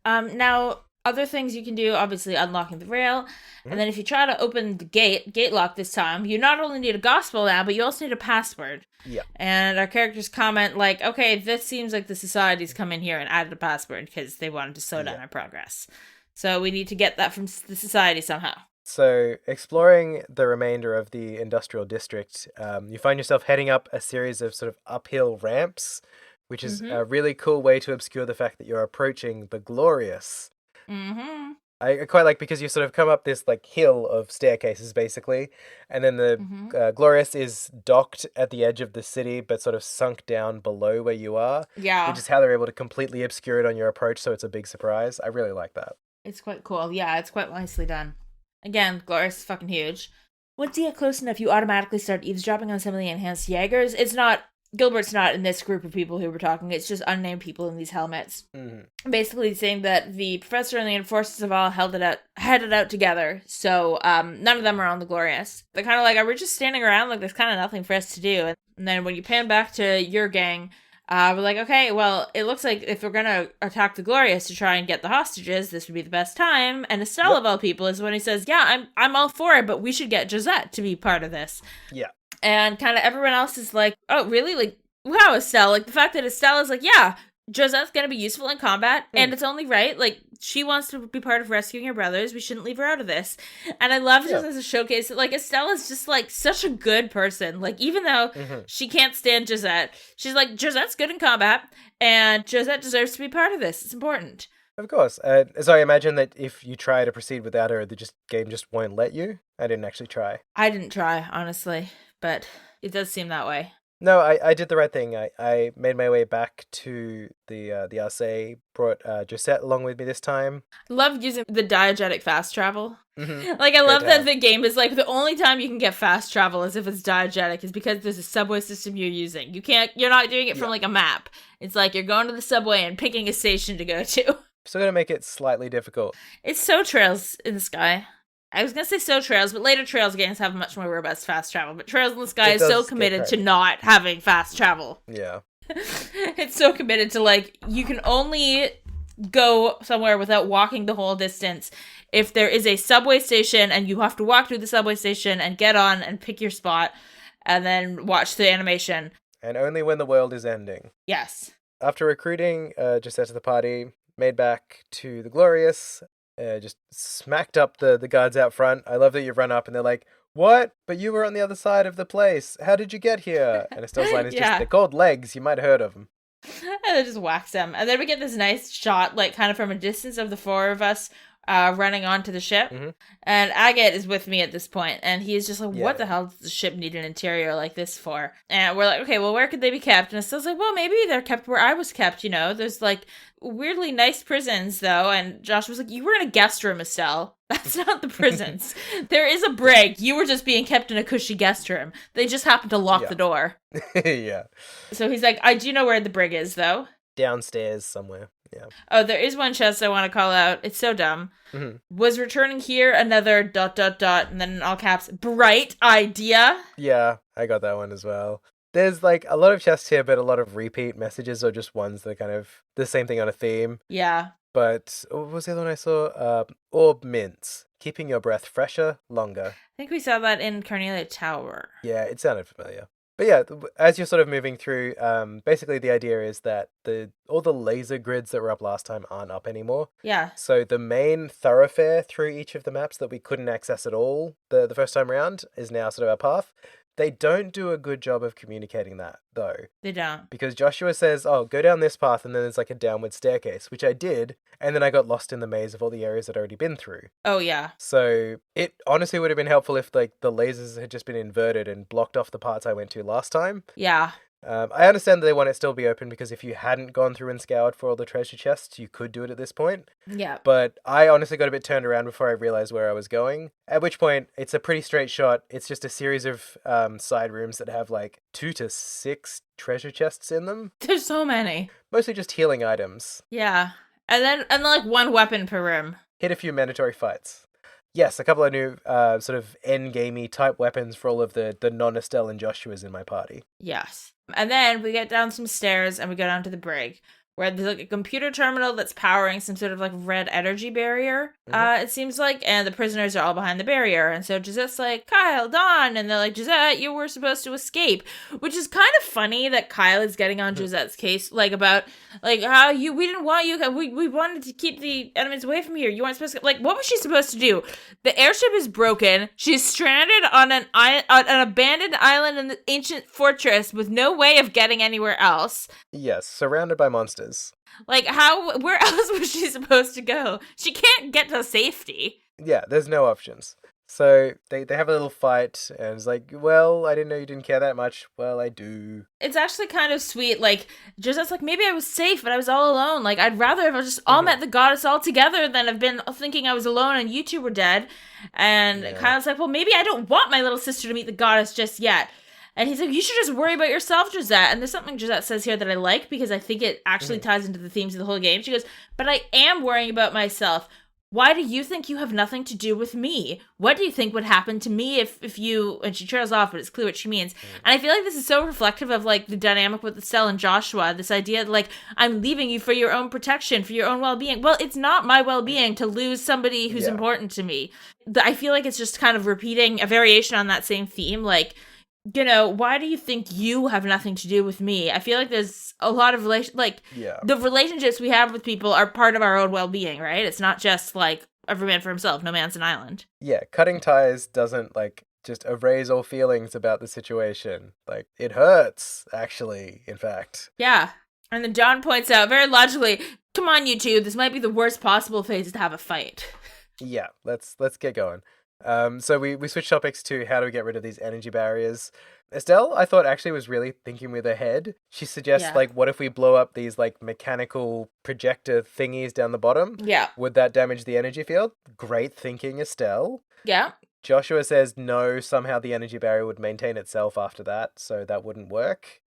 Now, other things you can do, obviously unlocking the rail, and then if you try to open the gate lock this time, you not only need a gospel now, but you also need a password. Yeah. And our characters comment like, okay, this seems like the society's come in here and added a password because they wanted to slow down our progress. So we need to get that from the society somehow. So, exploring the remainder of the industrial district, you find yourself heading up a series of sort of uphill ramps, which is a really cool way to obscure the fact that you're approaching the Glorious. I quite like, because you sort of come up this like hill of staircases basically, and then the Glorious is docked at the edge of the city but sort of sunk down below where you are. Yeah. Which is how they're able to completely obscure it on your approach, so it's a big surprise. I really like that. It's quite cool. Yeah, it's quite nicely done. Again, Glorious is fucking huge. Once you get close enough, you automatically start eavesdropping on some of the enhanced Jaegers. Gilbert's not in this group of people who were talking. It's just unnamed people in these helmets. Basically saying that the professor and the enforcers have all headed out together. So none of them are on the Glorious. They're kind of like, we're just standing around like there's kind of nothing for us to do. And then when you pan back to your gang, we're like, okay, well, it looks like if we're going to attack the Glorious to try and get the hostages, this would be the best time. And Estelle of all people is when he says, yeah, I'm all for it, but we should get Josette to be part of this. Yeah. And kind of everyone else is like, oh, really? Like, wow, Estelle. Like, the fact that Estelle is like, yeah, Josette's going to be useful in combat, and it's only right. Like, she wants to be part of rescuing her brothers. We shouldn't leave her out of this. And I love just as a showcase that, like, Estelle is just, like, such a good person. Like, even though she can't stand Josette, she's like, Josette's good in combat, and Josette deserves to be part of this. It's important. Of course. So I imagine that if you try to proceed without her, the game just won't let you. I didn't actually try. I didn't try, honestly, but it does seem that way. No, I did the right thing. I made my way back to the Arseille, brought Josette along with me this time. Love using the diegetic fast travel. Like, I love that the game is like, the only time you can get fast travel is if it's diegetic, is because there's a subway system you're using. You're not doing it from like a map. It's like you're going to the subway and picking a station to go to. Still gonna make it slightly difficult. It's so Trails in the Sky. I was gonna say so Trails, but later Trails games have much more robust fast travel. But Trails in the Sky is so committed to not having fast travel. Yeah. It's so committed to, like, you can only go somewhere without walking the whole distance if there is a subway station and you have to walk through the subway station and get on and pick your spot and then watch the animation. And only when the world is ending. Yes. After recruiting Josette to the party, made back to the Glorious, just smacked up the guards out front. I love that you run up and they're like, what? But you were on the other side of the place. How did you get here? And Estelle's line is just, they're called legs. You might have heard of them. And they just whacks them. And then we get this nice shot, like, kind of from a distance of the four of us running onto the ship. And Agate is with me at this point, and he's just like, what the hell does the ship need an interior like this for? And we're like, okay, well, where could they be kept? And Estelle's like, well, maybe they're kept where I was kept, you know? There's, like, weirdly nice prisons, though. And Josh was like, you were in a guest room, Estelle. That's not the prisons. There is a brig. You were just being kept in a cushy guest room. They just happened to lock the door. Yeah. So he's like, I do know where the brig is, though. Downstairs somewhere. Yeah. Oh, there is one chest I want to call out. It's so dumb. Was returning here another ... and then in all caps, bright idea. Yeah, I got that one as well. There's like a lot of chests here, but a lot of repeat messages or just ones that are kind of the same thing on a theme. Yeah. But what was the other one I saw? Orb mints. Keeping your breath fresher, longer. I think we saw that in Cornelia Tower. Yeah, it sounded familiar. But yeah, as you're sort of moving through, basically the idea is that all the laser grids that were up last time aren't up anymore. Yeah. So the main thoroughfare through each of the maps that we couldn't access at all the first time around is now sort of a path. They don't do a good job of communicating that, though. They don't. Because Joshua says, oh, go down this path, and then there's like a downward staircase, which I did, and then I got lost in the maze of all the areas I'd already been through. Oh, yeah. So it honestly would have been helpful if like the lasers had just been inverted and blocked off the parts I went to last time. Yeah. I understand that they want it still be open because if you hadn't gone through and scoured for all the treasure chests, you could do it at this point. Yeah. But I honestly got a bit turned around before I realized where I was going. At which point, it's a pretty straight shot. It's just a series of side rooms that have like 2 to 6 treasure chests in them. There's so many. Mostly just healing items. Yeah. And then like one weapon per room. Hit a few mandatory fights. Yes, a couple of new sort of endgamey type weapons for all of the non-Estelle and Joshua's in my party. Yes. And then we get down some stairs and we go down to the brig, where there's like a computer terminal that's powering some sort of like red energy barrier, it seems like, and the prisoners are all behind the barrier. And so Gisette's like, Kyle, Dawn, and they're like, Gisette, you were supposed to escape, which is kind of funny that Kyle is getting on Gisette's case, like about like how we didn't want you, we wanted to keep the enemies away from here. You weren't supposed to, like, what was she supposed to do? The airship is broken. She's stranded on an abandoned island in the ancient fortress with no way of getting anywhere else. Yes, surrounded by monsters. Like, where else was she supposed to go? She can't get to safety. Yeah, there's no options. So they have a little fight, and it's like, well, I didn't know you didn't care that much. Well, I do. It's actually kind of sweet. Like, Gisette's like, maybe I was safe, but I was all alone. Like, I'd rather have just all met the goddess all together than have been thinking I was alone and you two were dead. And Kyle's like, well, maybe I don't want my little sister to meet the goddess just yet. And he's like, you should just worry about yourself, Gisette. And there's something Gisette says here that I like, because I think it actually ties into the themes of the whole game. She goes, but I am worrying about myself. Why do you think you have nothing to do with me? What do you think would happen to me if you... And she trails off, but it's clear what she means. And I feel like this is so reflective of, like, the dynamic with Estelle and Joshua. This idea that, like, I'm leaving you for your own protection, for your own well-being. Well, it's not my well-being to lose somebody who's important to me. I feel like it's just kind of repeating a variation on that same theme. Like, you know, why do you think you have nothing to do with me? I feel like there's a lot of the relationships we have with people are part of our own well-being, right? It's not just like every man for himself, no man's an island. Yeah, cutting ties doesn't like just erase all feelings about the situation. Like, it hurts, actually, in fact. Yeah. And then John points out very logically, come on, you two, this might be the worst possible phase to have a fight. Yeah, let's get going. So we switch topics to how do we get rid of these energy barriers. Estelle, I thought, actually was really thinking with her head. She suggests, like, what if we blow up these, like, mechanical projector thingies down the bottom? Yeah. Would that damage the energy field? Great thinking, Estelle. Yeah. Joshua says no, somehow the energy barrier would maintain itself after that, so that wouldn't work.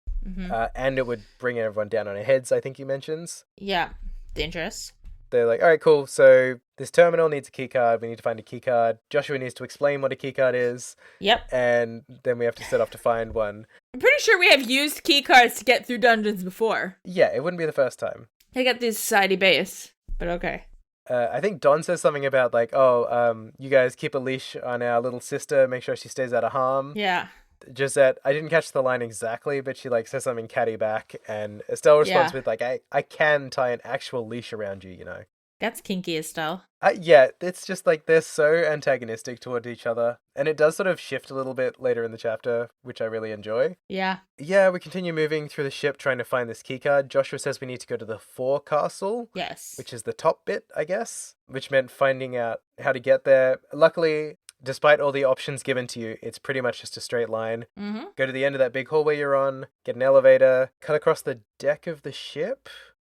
And it would bring everyone down on their heads, I think he mentions. Yeah. Dangerous. They're like, all right, cool. So this terminal needs a keycard. We need to find a keycard. Joshua needs to explain what a keycard is. Yep. And then we have to set off to find one. I'm pretty sure we have used keycards to get through dungeons before. Yeah, it wouldn't be the first time. I got this society base, but okay. I think Don says something about like, you guys keep a leash on our little sister. Make sure she stays out of harm. Yeah. Gisette, I didn't catch the line exactly, but she like says something catty back, and Estelle responds with like, I can tie an actual leash around you, you know. That's kinky, Estelle. Yeah, it's just like they're so antagonistic toward each other, and it does sort of shift a little bit later in the chapter, which I really enjoy. Yeah. Yeah, we continue moving through the ship trying to find this keycard. Joshua says we need to go to the forecastle. Yes. Which is the top bit, I guess, which meant finding out how to get there. Luckily, despite all the options given to you, it's pretty much just a straight line. Go to the end of that big hallway you're on, get an elevator, cut across the deck of the ship,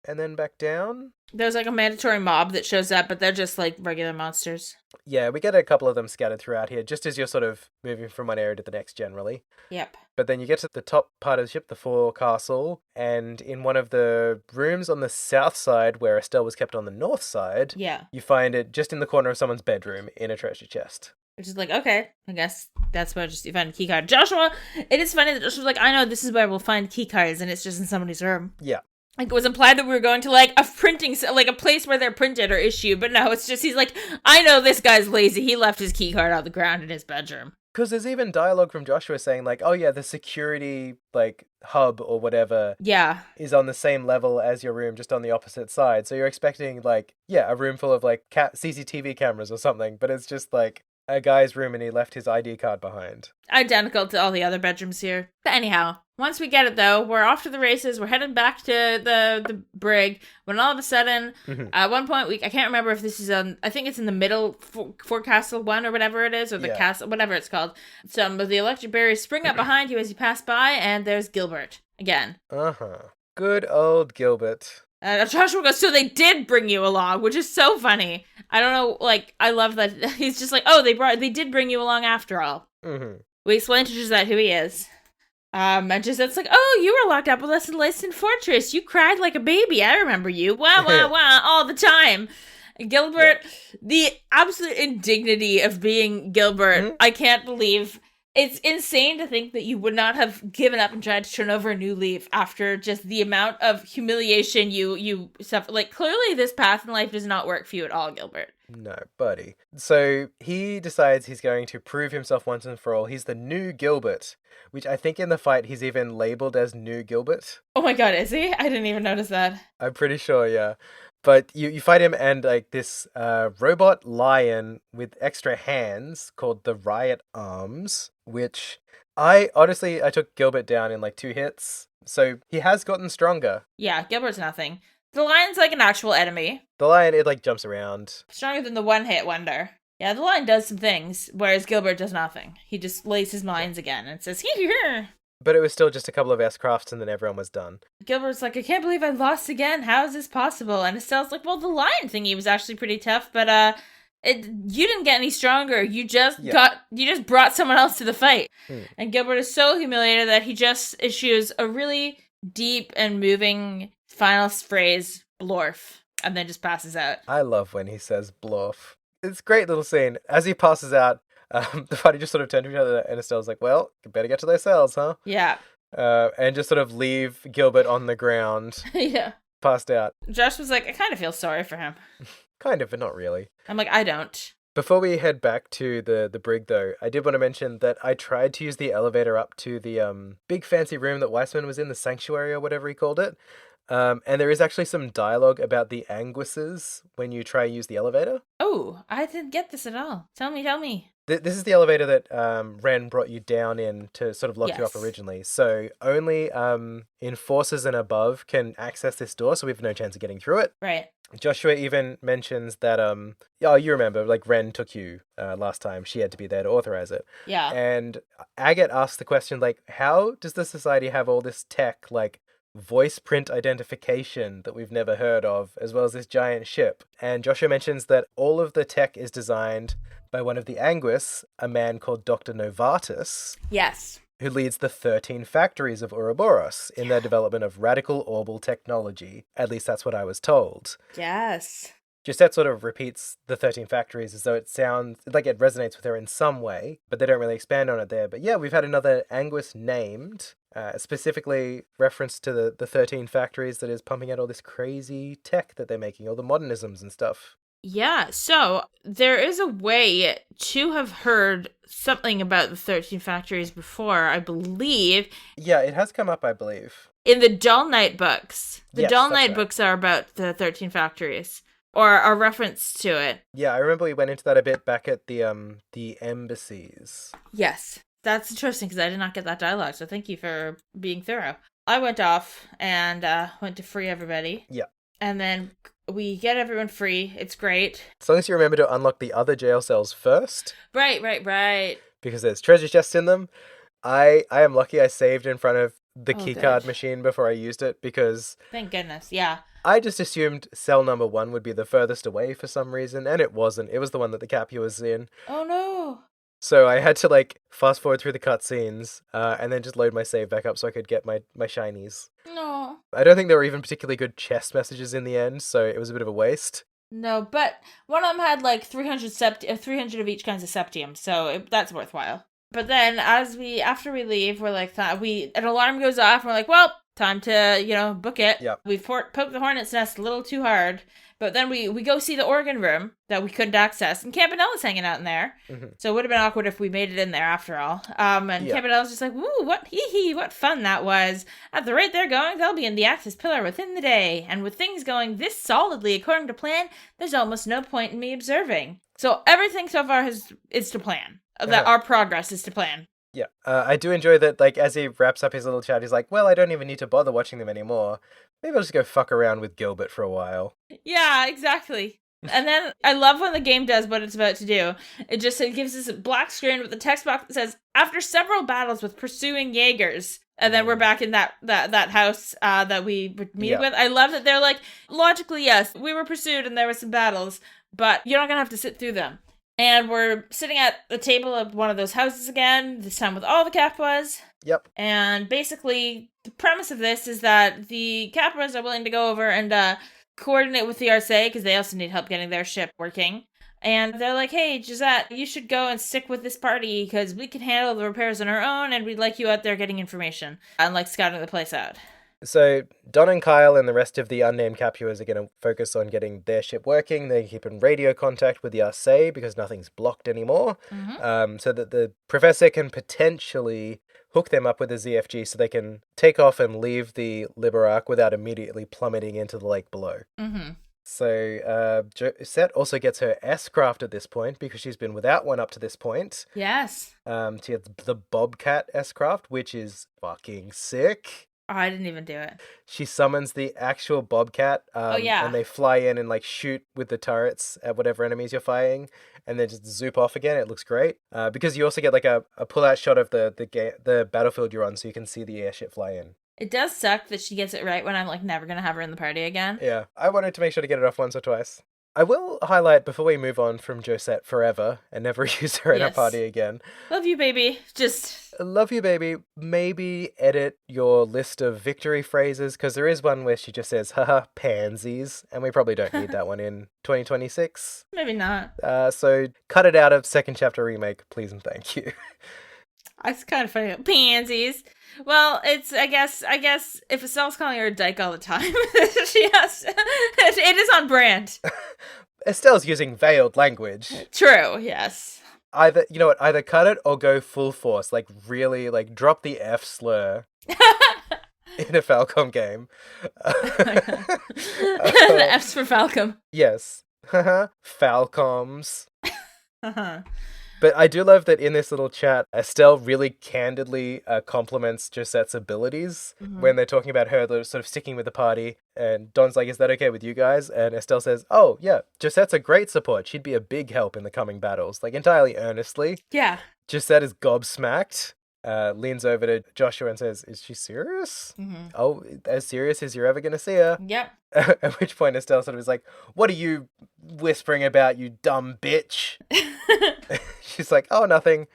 and then back down. There's like a mandatory mob that shows up, but they're just like regular monsters. Yeah, we get a couple of them scattered throughout here, just as you're sort of moving from one area to the next generally. Yep. But then you get to the top part of the ship, the forecastle, and in one of the rooms on the south side, where Estelle was kept on the north side, you find it just in the corner of someone's bedroom in a treasure chest. Which is like, okay, I guess that's where you find a keycard. Joshua, it is funny that Joshua's like, I know this is where we'll find keycards, and it's just in somebody's room. Yeah. Like, it was implied that we were going to, like, a printing, like, a place where they're printed or issued, but no, it's just, he's like, I know this guy's lazy. He left his keycard on the ground in his bedroom. Because there's even dialogue from Joshua saying, like, oh yeah, the security, like, hub or whatever is on the same level as your room, just on the opposite side. So you're expecting, like, a room full of, like, CCTV cameras or something, but it's just, like, a guy's room and he left his ID card behind. Identical to all the other bedrooms here. But anyhow, once we get it though, we're off to the races, we're headed back to the brig, when all of a sudden, at one point, I can't remember if this is I think it's in the middle, forecastle 1 or whatever it is, or the castle, whatever it's called. Some of the electric barriers spring up behind you as you pass by, and there's Gilbert. again. Good old Gilbert. Joshua goes, so they did bring you along, which is so funny. I don't know, like, I love that. He's just like, oh, they did bring you along after all. Mm-hmm. We explain to Gisette who he is. And Gisette's like, oh, you were locked up with us in Lyston Fortress. You cried like a baby. I remember you. Wah, wah, wah, all the time. Gilbert, the absolute indignity of being Gilbert, I can't believe. It's insane to think that you would not have given up and tried to turn over a new leaf after just the amount of humiliation you suffer. Like, clearly this path in life does not work for you at all, Gilbert. No, buddy. So he decides he's going to prove himself once and for all. He's the new Gilbert, which I think in the fight he's even labeled as New Gilbert. Oh my god, is he? I didn't even notice that. I'm pretty sure, yeah. But you fight him and like this robot lion with extra hands called the Riot Arms, which I took Gilbert down in like 2 hits. So he has gotten stronger. Yeah, Gilbert's nothing. The lion's like an actual enemy. The lion, it like jumps around. Stronger than the one-hit wonder. Yeah, the lion does some things, whereas Gilbert does nothing. He just lays his lines again and says, here. But it was still just a couple of S-crafts and then everyone was done. Gilbert's like, I can't believe I lost again. How is this possible? And Estelle's like, well, the lion thingy was actually pretty tough, but you didn't get any stronger. You just brought someone else to the fight. And Gilbert is so humiliated that he just issues a really deep and moving final phrase, blorf, and then just passes out. I love when he says blorf. It's a great little scene. As he passes out, the party just sort of turned to each other, and Estelle's like, well, better get to their cells, huh? Yeah. And just sort of leave Gilbert on the ground. Yeah. Passed out. Josh was like, I kind of feel sorry for him. Kind of, but not really. I'm like, I don't. Before we head back to the brig, though, I did want to mention that I tried to use the elevator up to the big fancy room that Weissman was in, the sanctuary or whatever he called it. And there is actually some dialogue about the anguisses when you try and use the elevator. Oh, I didn't get this at all. Tell me. This is the elevator that Ren brought you down in to sort of lock you up originally. So only enforcers and above can access this door, so we have no chance of getting through it. Right. Joshua even mentions that, you remember, like, Ren took you last time. She had to be there to authorize it. Yeah. And Agate asks the question, like, how does the Society have all this tech, like, voice print identification that we've never heard of, as well as this giant ship? And Joshua mentions that all of the tech is designed by one of the Anguis, a man called Dr. Novartis. Yes. Who leads the 13 factories of Ouroboros in their development of radical orbal technology. At least that's what I was told. Yes. Gisette sort of repeats the 13 factories as though it sounds like it resonates with her in some way, but they don't really expand on it there. But yeah, we've had another Anguis named, specifically reference to the 13 factories that is pumping out all this crazy tech that they're making, all the modernisms and stuff. Yeah, so there is a way to have heard something about the 13 factories before, I believe. Yeah, it has come up, I believe. In the Dull Night books. The Dull Night right. books are about the 13 factories, or a reference to it. Yeah, I remember we went into that a bit back at the embassies. Yes, that's interesting because I did not get that dialogue, so thank you for being thorough. I went off and went to free everybody. Yeah. And then we get everyone free. It's great. As long as you remember to unlock the other jail cells first. Right. Because there's treasure chests in them. I am lucky I saved in front of the keycard machine before I used it because... Thank goodness, yeah. I just assumed cell number 1 would be the furthest away for some reason, and it wasn't. It was the one that the Capua was in. Oh no. So I had to, like, fast forward through the cutscenes, and then just load my save back up so I could get my shinies. No. I don't think there were even particularly good chest messages in the end, so it was a bit of a waste. No, but one of them had, like, 300 of each kinds of septium, so that's worthwhile. But then, after we leave, we're like, an alarm goes off, and we're like, well, time to, book it. Yep. We've poked the hornet's nest a little too hard. But then we go see the organ room that we couldn't access, and Campanella's hanging out in there. Mm-hmm. So it would have been awkward if we made it in there after all. Campanella's just like, woo, what fun that was. At the rate they're going, they'll be in the access pillar within the day. And with things going this solidly according to plan, there's almost no point in me observing. So everything so far is to plan. That our progress is to plan. Yeah, I do enjoy that, like, as he wraps up his little chat, he's like, well, I don't even need to bother watching them anymore. Maybe I'll just go fuck around with Gilbert for a while. Yeah, exactly. And then I love when the game does what it's about to do. It gives us a black screen with a text box that says, after several battles with pursuing Jaegers, And then we're back in that house that we were meeting with. I love that they're like, logically, yes, we were pursued and there were some battles, but you're not going to have to sit through them. And we're sitting at the table of one of those houses again, this time with all the Capuas. Yep. And basically, the premise of this is that the Capuas are willing to go over and coordinate with the Arseille, because they also need help getting their ship working. And they're like, hey, Gisette, you should go and stick with this party, because we can handle the repairs on our own, and we'd like you out there getting information and, like, scouting the place out. So Don and Kyle and the rest of the unnamed Capuas are going to focus on getting their ship working. They keep in radio contact with the Arseille because nothing's blocked anymore, so that the professor can potentially hook them up with a ZFG so they can take off and leave the Liber Ark without immediately plummeting into the lake below. So Josette also gets her S-craft at this point because she's been without one up to this point. Yes. She gets the Bobcat S-craft, which is fucking sick. Oh, I didn't even do it. She summons the actual Bobcat. And they fly in and like shoot with the turrets at whatever enemies you're fighting, and then just zoop off again. It looks great. Because you also get like a pull-out shot of the battlefield you're on, so you can see the airship fly in. It does suck that she gets it right when I'm like never gonna have her in the party again. Yeah, I wanted to make sure to get it off once or twice. I will highlight before we move on from Josette forever and never use her in a party again. Love you, baby. Love you, baby. Maybe edit your list of victory phrases, because there is one where she just says, haha, pansies, and we probably don't need that one in 2026. Maybe not. So cut it out of second chapter remake, please and thank you. It's kind of funny. Pansies. Well, it's, I guess, if Estelle's calling her a dyke all the time, she has, it is on brand. Estelle's using veiled language. True, yes. Either, you know what, either cut it or go full force. Like, really, like, drop the F slur in a Falcom game. The F's for Falcom. Yes. Falcoms. But I do love that in this little chat, Estelle really candidly compliments Josette's abilities when they're talking about her sort of sticking with the party. And Don's like, is that okay with you guys? And Estelle says, oh, yeah, Josette's a great support. She'd be a big help in the coming battles. Like, entirely earnestly. Yeah. Josette is gobsmacked. Leans over to Joshua and says, is she serious? Oh, as serious as you're ever going to see her. Yep. At which point Estelle sort of is like, what are you whispering about, you dumb bitch? She's like, oh, nothing.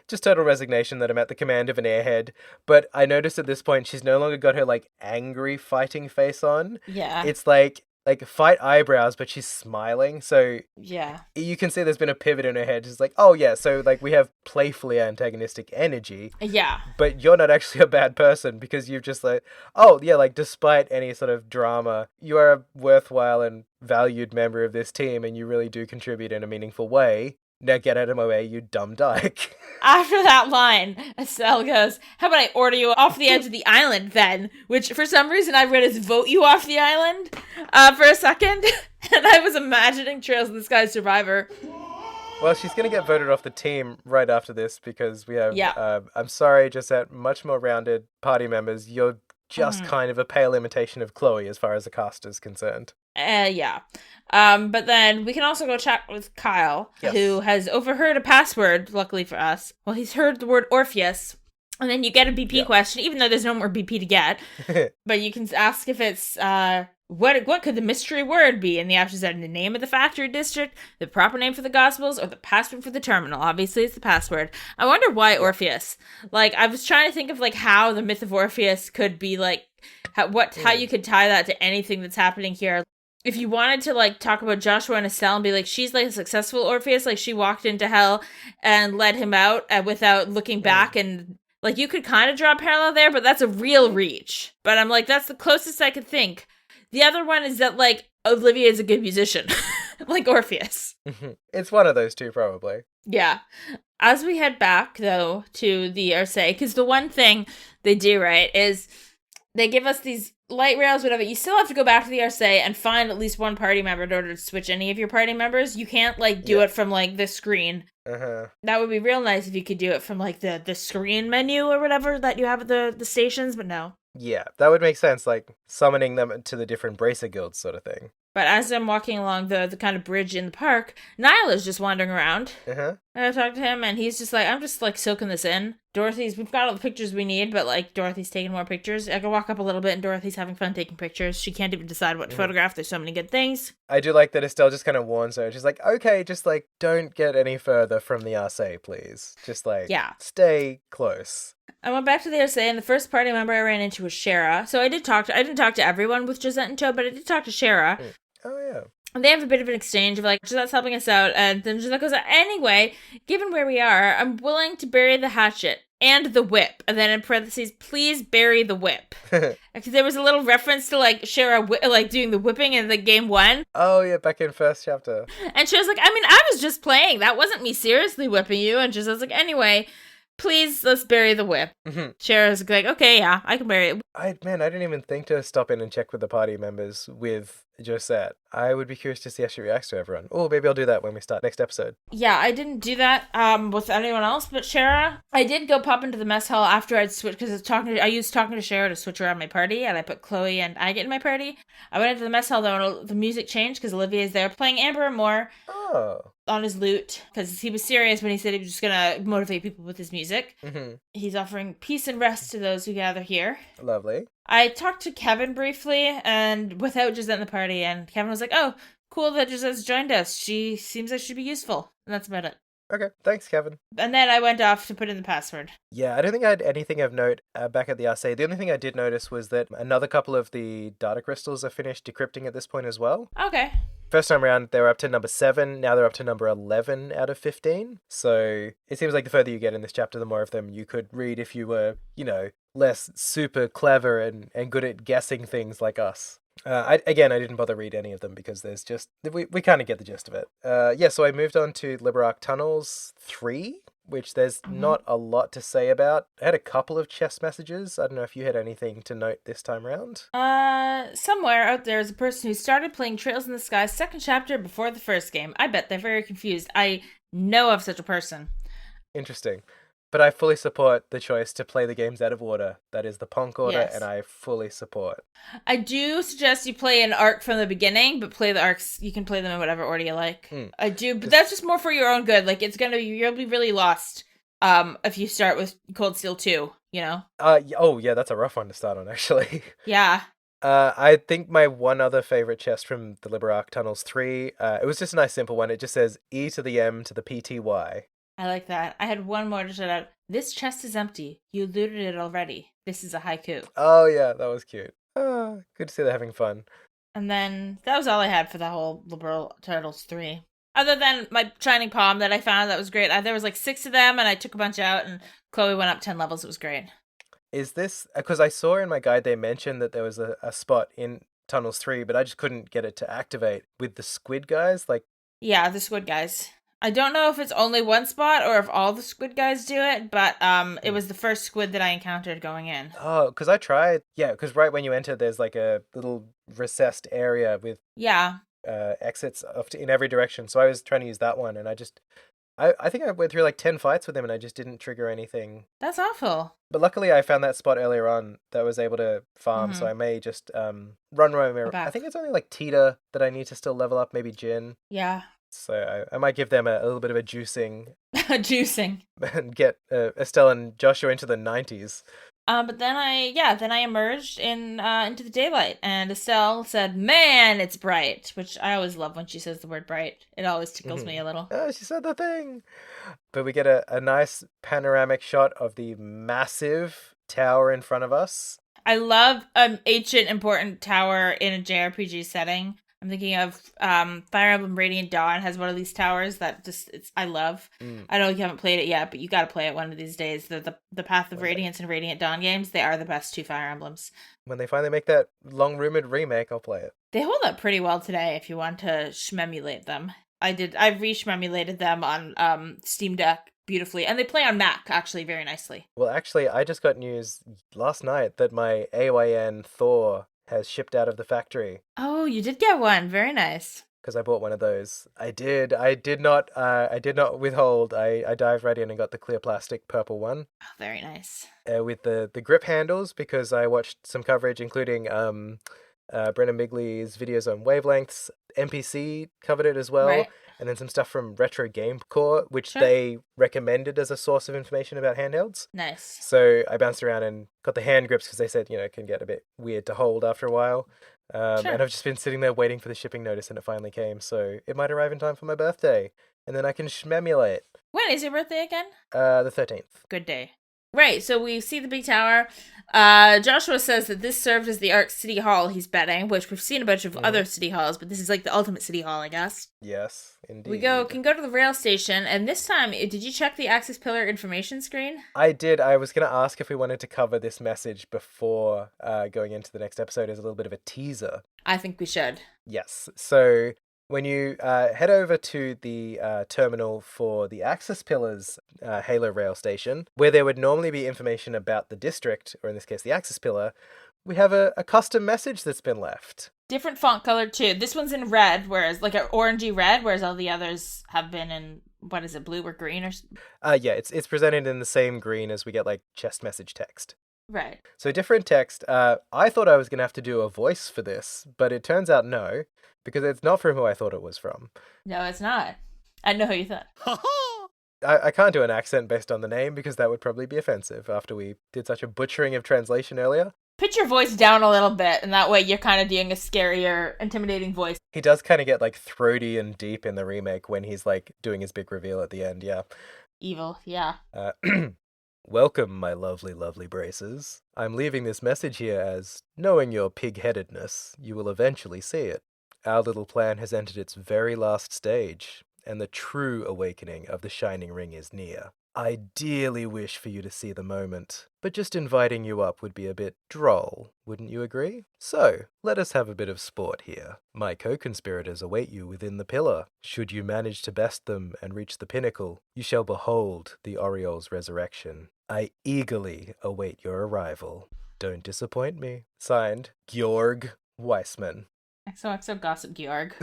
Just total resignation that I'm at the command of an airhead. But I noticed at this point she's no longer got her like angry fighting face on. Yeah. It's like fight eyebrows, but she's smiling. So yeah, you can see there's been a pivot in her head. She's like, oh yeah, so like we have playfully antagonistic energy. Yeah. But you're not actually a bad person because you've just like, oh yeah, like despite any sort of drama, you are a worthwhile and valued member of this team and you really do contribute in a meaningful way. Now get out of my way, you dumb dyke. After that line, Estelle goes, how about I order you off the edge of the island then? Which, for some reason, I read as vote you off the island for a second. And I was imagining Trails of the Sky Survivor. Well, she's going to get voted off the team right after this because we have, I'm sorry, Josette, much more rounded party members. You're just kind of a pale imitation of Chloe as far as the cast is concerned. Yeah. But then we can also go chat with Kyle, who has overheard a password, luckily for us. Well, he's heard the word Orpheus. And then you get a BP question, even though there's no more BP to get. But you can ask if it's, what could the mystery word be? And the options are the name of the factory district, the proper name for the Gospels, or the password for the terminal. Obviously, it's the password. I wonder why Orpheus. Like, I was trying to think of, like, how the myth of Orpheus could be, like, how you could tie that to anything that's happening here. If you wanted to, like, talk about Joshua and Estelle and be like, she's, like, a successful Orpheus, like, she walked into hell and led him out without looking back, and, like, you could kind of draw a parallel there, but that's a real reach. But I'm like, that's the closest I could think. The other one is that, like, Olivia is a good musician, like Orpheus. It's one of those two, probably. Yeah. As we head back, though, to the Arseille, because the one thing they do, right, is they give us these light rails, whatever. You still have to go back to the Arseille and find at least one party member in order to switch any of your party members. You can't, like, do it from, like, the screen. That would be real nice if you could do it from, like, the screen menu or whatever that you have at the stations, but no. Yeah, that would make sense, like, summoning them to the different bracer guilds sort of thing. But as I'm walking along the kind of bridge in the park, Niall is just wandering around. And I talked to him, and he's just like, I'm just like soaking this in. We've got all the pictures we need, but like Dorothy's taking more pictures. I can walk up a little bit, and Dorothy's having fun taking pictures. She can't even decide what to photograph. There's so many good things. I do like that Estelle just kind of warns her. She's like, okay, just like don't get any further from the Arseille, please. Just like, stay close. I went back to the Arseille, and the first party member I ran into was Shara. So I didn't talk to everyone with Gisette and Teoh, but I did talk to Shara. Oh, yeah. And they have a bit of an exchange of like, Gisette's helping us out, and then Gisette goes, anyway, given where we are, I'm willing to bury the hatchet and the whip. And then in parentheses, please bury the whip. Because there was a little reference to like Shara like doing the whipping in the game 1. Oh, yeah, back in first chapter. And she was like, I mean, I was just playing. That wasn't me seriously whipping you. And Gisette's like, anyway, please, let's bury the whip. Shara's like, okay, yeah, I can bury it. I didn't even think to stop in and check with the party members with Josette. I would be curious to see how she reacts to everyone. Oh, maybe I'll do that when we start next episode. Yeah, I didn't do that with anyone else but Shara. I did go pop into the mess hall after I'd switched, because I used talking to Shara to switch around my party, and I put Chloe and Agate in my party. I went into the mess hall, though, and the music changed because Olivier's there playing Amber and More on his lute, because he was serious when he said he was just going to motivate people with his music. He's offering peace and rest to those who gather here. Lovely. I talked to Kevin briefly, and without Gisette in the party, and Kevin was like, oh, cool that Gisette's joined us. She seems like she'd be useful. And that's about it. Okay, thanks, Kevin. And then I went off to put in the password. Yeah, I don't think I had anything of note back at the Arseille. The only thing I did notice was that another couple of the data crystals are finished decrypting at this point as well. Okay. First time around, they were up to number 7. Now they're up to number 11 out of 15. So it seems like the further you get in this chapter, the more of them you could read if you were, less super clever and good at guessing things like us. I didn't bother read any of them because there's just, we kind of get the gist of it. So I moved on to Liber Ark Tunnels 3, which there's not a lot to say about. I had a couple of chest messages. I don't know if you had anything to note this time around. Somewhere out there is a person who started playing Trails in the Sky second chapter before the first game. I bet they're very confused. I know of such a person. Interesting. But I fully support the choice to play the games out of order. That is the Ponk order, and I fully support. I do suggest you play an arc from the beginning, but play the arcs. You can play them in whatever order you like. I do, but that's just more for your own good. Like, you'll be really lost if you start with Cold Steel 2, that's a rough one to start on, actually. Yeah. I think my one other favorite chest from the Liber Ark Tunnels 3, it was just a nice simple one. It just says E to the M to the PTY. I like that. I had one more to shout out. This chest is empty. You looted it already. This is a haiku. Oh, yeah, that was cute. Good to see they're having fun. And then that was all I had for the whole Liber Ark Tunnels 3. Other than my Shining Palm that I found, that was great. There was like 6 of them, and I took a bunch out, and Chloe went up 10 levels. It was great. Is this... Because I saw in my guide they mentioned that there was a spot in Tunnels 3, but I just couldn't get it to activate with the squid guys. Yeah, the squid guys. I don't know if it's only one spot or if all the squid guys do it, but it was the first squid that I encountered going in. Oh, because I tried. Yeah, because right when you enter, there's like a little recessed area with exits in every direction. So I was trying to use that one, and I think I went through like 10 fights with him, and I just didn't trigger anything. That's awful. But luckily, I found that spot earlier on that was able to farm, so I may just run around. I think it's only like Tita that I need to still level up, maybe Jin. Yeah. So I might give them a little bit of a juicing. Juicing. And get Estelle and Joshua into the 90s. But then I emerged into the daylight, and Estelle said, "Man, it's bright," which I always love when she says the word bright. It always tickles me a little. Oh, she said the thing. But we get a nice panoramic shot of the massive tower in front of us. I love an ancient important tower in a JRPG setting. I'm thinking of Fire Emblem Radiant Dawn has one of these towers that I love. I know you haven't played it yet, but you got to play it one of these days. The Path of Radiance and Radiant Dawn games, they are the best 2 Fire Emblems. When they finally make that long-rumored remake, I'll play it. They hold up pretty well today if you want to shmemulate them. I re-shmemulated them on Steam Deck beautifully, and they play on Mac actually very nicely. Well, actually, I just got news last night that my AYN Thor has shipped out of the factory. Oh, you did get one. Very nice. Because I bought one of those. I did not withhold. I dived right in and got the clear plastic purple one. Oh, very nice. With the grip handles, because I watched some coverage, including Brennan Bigley's videos on wavelengths. NPC covered it as well. Right. and then some stuff from Retro Game Core, which they recommended as a source of information about handhelds. Nice. So I bounced around and got the hand grips because they said, it can get a bit weird to hold after a while. And I've just been sitting there waiting for the shipping notice, and it finally came. So it might arrive in time for my birthday, and then I can shmemulate. When is your birthday again? The 13th. Good day. Right, so we see the big tower. Joshua says that this served as the Ark City Hall he's betting, which we've seen a bunch of other city halls, but this is like the ultimate city hall, I guess. Yes, indeed. We can go to the rail station, and this time, did you check the access pillar information screen? I did. I was going to ask if we wanted to cover this message before going into the next episode as a little bit of a teaser. I think we should. Yes, so when you head over to the terminal for the Access Pillars Halo Rail Station, where there would normally be information about the district, or in this case the Access Pillar, we have a custom message that's been left. Different font color too. This one's in red, whereas like an orangey red, whereas all the others have been in, what is it, blue or green or something? Yeah, it's presented in the same green as we get like chest message text. Right. So different text. I thought I was going to have to do a voice for this, but it turns out no. Because it's not from who I thought it was from. No, it's not. I know who you thought. I can't do an accent based on the name because that would probably be offensive after we did such a butchering of translation earlier. Pitch your voice down a little bit, and that way you're kind of doing a scarier, intimidating voice. He does kind of get like throaty and deep in the remake when he's like doing his big reveal at the end, yeah. Evil, yeah. Welcome, my lovely, lovely braces. I'm leaving this message here as, knowing your pig-headedness, you will eventually see it. Our little plan has entered its very last stage, and the true awakening of the Shining Ring is near. I dearly wish for you to see the moment, but just inviting you up would be a bit droll, wouldn't you agree? So, let us have a bit of sport here. My co-conspirators await you within the pillar. Should you manage to best them and reach the pinnacle, you shall behold the Oriole's resurrection. I eagerly await your arrival. Don't disappoint me. Signed, Georg Weissman. XOXO Gossip Georg.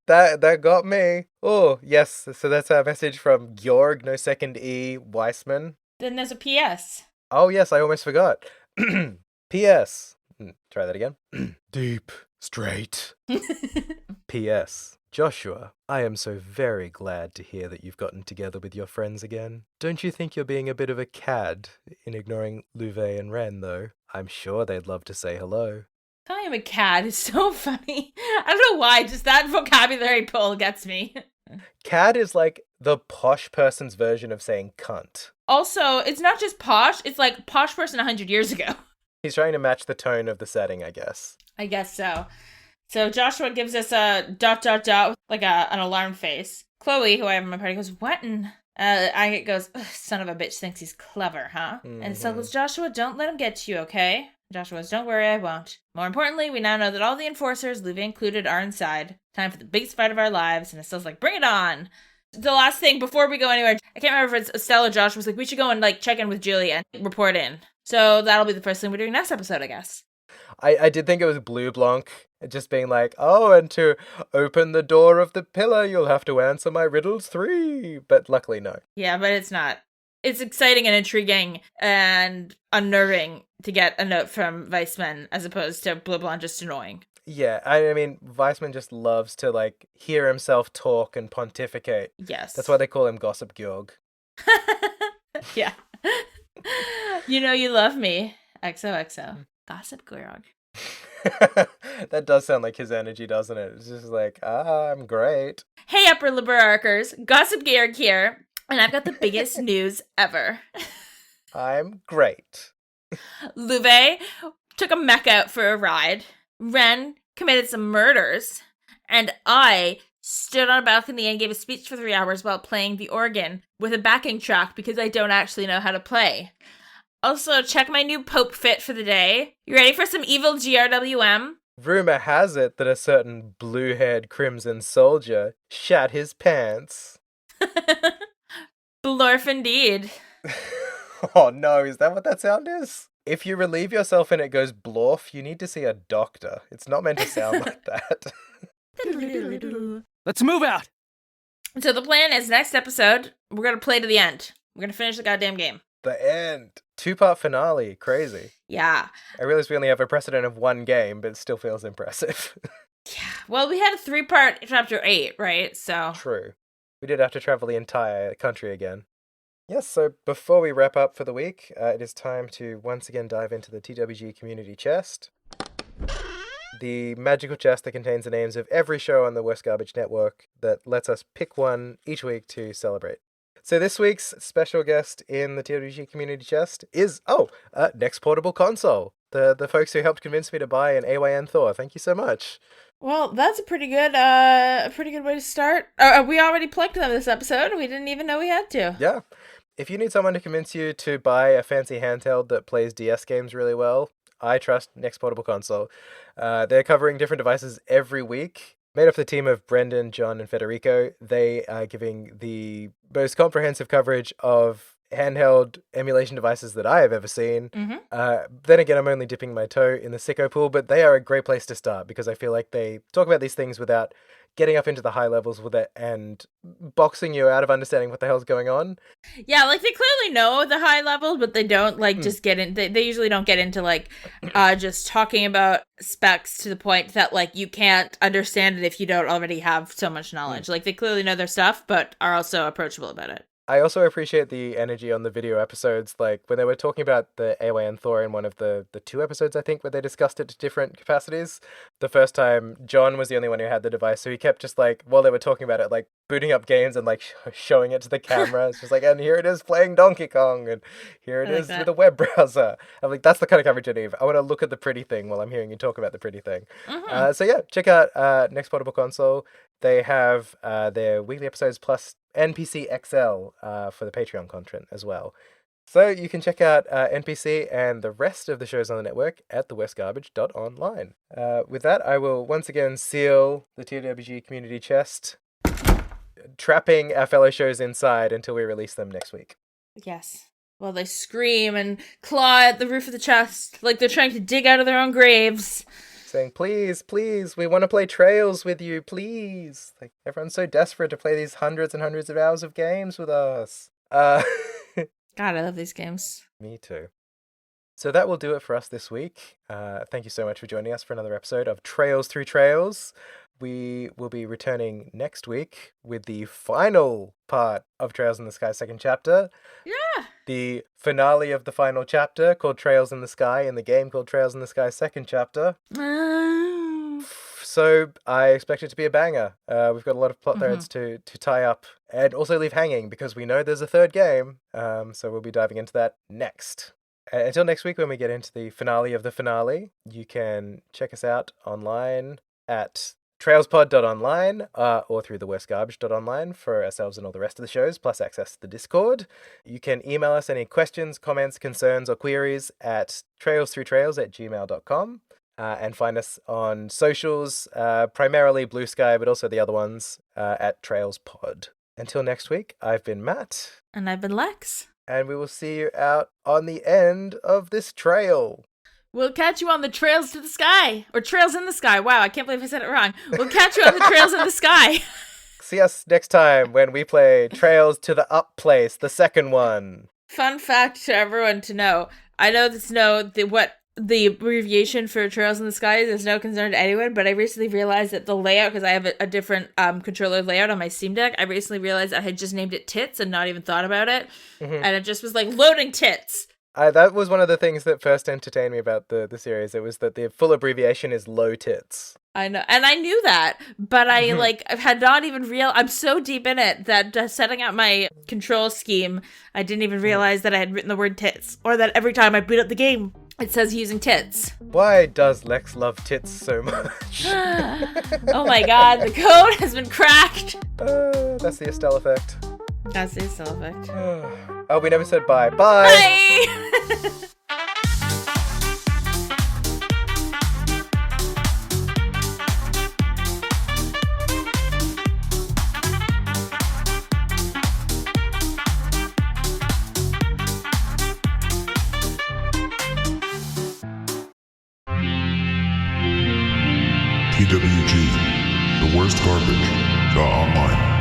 That got me. Oh, yes. So that's our message from Georg, no second E, Weissman. Then there's a PS. Oh, yes, I almost forgot. PS. Try that again. Deep, straight. PS. Joshua, I am so very glad to hear that you've gotten together with your friends again. Don't you think you're being a bit of a cad in ignoring Louvet and Ren, though? I'm sure they'd love to say hello. Calling him a cad is so funny. I don't know why, just that vocabulary pull gets me. Cad is like the posh person's version of saying cunt. Also, it's not just posh, it's like posh person 100 years ago. He's trying to match the tone of the setting, I guess. I guess so. So Joshua gives us a ... like an alarm face. Chloe, who I have in my party, goes, what? And I goes, son of a bitch thinks he's clever, huh? Mm-hmm. And so goes, Joshua, don't let him get to you, okay? Joshua goes, don't worry, I won't. More importantly, we now know that all the enforcers, Louvet included, are inside. Time for the biggest fight of our lives. And Estelle's like, bring it on. The last thing, before we go anywhere, I can't remember if it's Estelle or Josh, was like, we should go and like check in with Julie and report in. So that'll be the first thing we're doing next episode, I guess. I did think it was Blue Blanc just being like, oh, and to open the door of the pillar, you'll have to answer my riddles 3. But luckily, no. Yeah, but it's not. It's exciting and intriguing and unnerving to get a note from Weissman as opposed to Blue Blanc just annoying. Yeah, I mean, Weissman just loves to, like, hear himself talk and pontificate. Yes. That's why they call him Gossip Georg. Yeah. You know you love me. XOXO. Gossip Georg. That does sound like his energy, doesn't it? It's just like, I'm great. Hey, Upper Liber Arkers. Gossip Georg here. And I've got the biggest news ever. I'm great. Louvet took a mech out for a ride. Ren committed some murders. And I stood on a balcony and gave a speech for 3 hours while playing the organ with a backing track because I don't actually know how to play. Also, check my new Pope fit for the day. You ready for some evil GRWM? Rumour has it that a certain blue-haired crimson soldier shat his pants. Blorf indeed. Oh no, is that what that sound is? If you relieve yourself and it goes blorf, you need to see a doctor. It's not meant to sound like that. Let's move out! So the plan is next episode, we're going to play to the end. We're going to finish the goddamn game. The end. 2-part finale. Crazy. Yeah. I realize we only have a precedent of 1 game, but it still feels impressive. Yeah. Well, we had a 3-part chapter 8, right? So. True. We did have to travel the entire country again. Yes, so before we wrap up for the week, it is time to once again dive into the TWG Community Chest. The magical chest that contains the names of every show on the Worst Garbage Network that lets us pick one each week to celebrate. So this week's special guest in the TWG Community Chest is, Next Portable Console. The folks who helped convince me to buy an AYN Thor. Thank you so much. Well, that's a pretty good way to start. We already plugged them this episode. We didn't even know we had to. Yeah. If you need someone to convince you to buy a fancy handheld that plays DS games really well, I trust Next Portable Console. They're covering different devices every week. Made up the team of Brendan, John, and Federico, they are giving the most comprehensive coverage of handheld emulation devices that I have ever seen. Then again, I'm only dipping my toe in the sicko pool, but they are a great place to start because I feel like they talk about these things without getting up into the high levels with it and boxing you out of understanding what the hell's going on. Yeah, like they clearly know the high levels, but they don't just get in. They usually don't get into just talking about specs to the point that you can't understand it if you don't already have so much knowledge. Like they clearly know their stuff, but are also approachable about it. I also appreciate the energy on the video episodes, like when they were talking about the AYN Thor in one of the 2 episodes, I think, where they discussed it to different capacities. The first time, John was the only one who had the device, so he kept just while they were talking about it, booting up games and showing it to the camera. It's just and here it is playing Donkey Kong, and here it is with a web browser. I'm like, that's the kind of coverage I need. I want to look at the pretty thing while I'm hearing you talk about the pretty thing. So yeah, check out Next Portable Console. They have their weekly episodes plus NPC XL for the Patreon content as well. So you can check out NPC and the rest of the shows on the network at thewestgarbage.online. With that, I will once again seal the TWG Community Chest, trapping our fellow shows inside until we release them next week. Yes. Well, they scream and claw at the roof of the chest like they're trying to dig out of their own graves. Saying, please, we want to play Trails with you, please. Everyone's so desperate to play these hundreds and hundreds of hours of games with us. God, I love these games. Me too. So that will do it for us this week. Thank you so much for joining us for another episode of Trails Through Trails. We will be returning next week with the final part of Trails in the Sky second chapter. Yeah. The finale of the final chapter called Trails in the Sky in the game called Trails in the Sky second chapter. So I expect it to be a banger. We've got a lot of plot threads to tie up and also leave hanging because we know there's a third game. So we'll be diving into that next. Until next week when we get into the finale of the finale, you can check us out online at trailspod.online or through thewestgarbage.online for ourselves and all the rest of the shows, plus access to the Discord. You can email us any questions, comments, concerns, or queries at trailsthroughtrails@gmail.com. And find us on socials, primarily Blue Sky, but also the other ones at TrailsPod. Until next week, I've been Matt. And I've been Lex. And we will see you out on the end of this trail. We'll catch you on the trails to the sky. Or trails in the sky. Wow, I can't believe I said it wrong. We'll catch you on the trails in the sky. See us next time when we play Trails to the Up Place, the second one. Fun fact to everyone to know. I know what the abbreviation for Trails in the Sky is. There's no concern to anyone, but I recently realized that the layout, because I have a different controller layout on my Steam Deck, I recently realized I had just named it Tits and not even thought about it. And it just was loading tits. That was one of the things that first entertained me about the series. It was that the full abbreviation is Low Tits. I know, and I knew that, but I had not even I'm so deep in it that setting out my control scheme, I didn't even realize that I had written the word tits, or that every time I boot up the game, it says using tits. Why does Lex love tits so much? Oh my god, the code has been cracked. That's the Estelle effect. That's the Estelle effect. Oh, we never said bye. Bye! Bye! TWG, the worst garbage, online.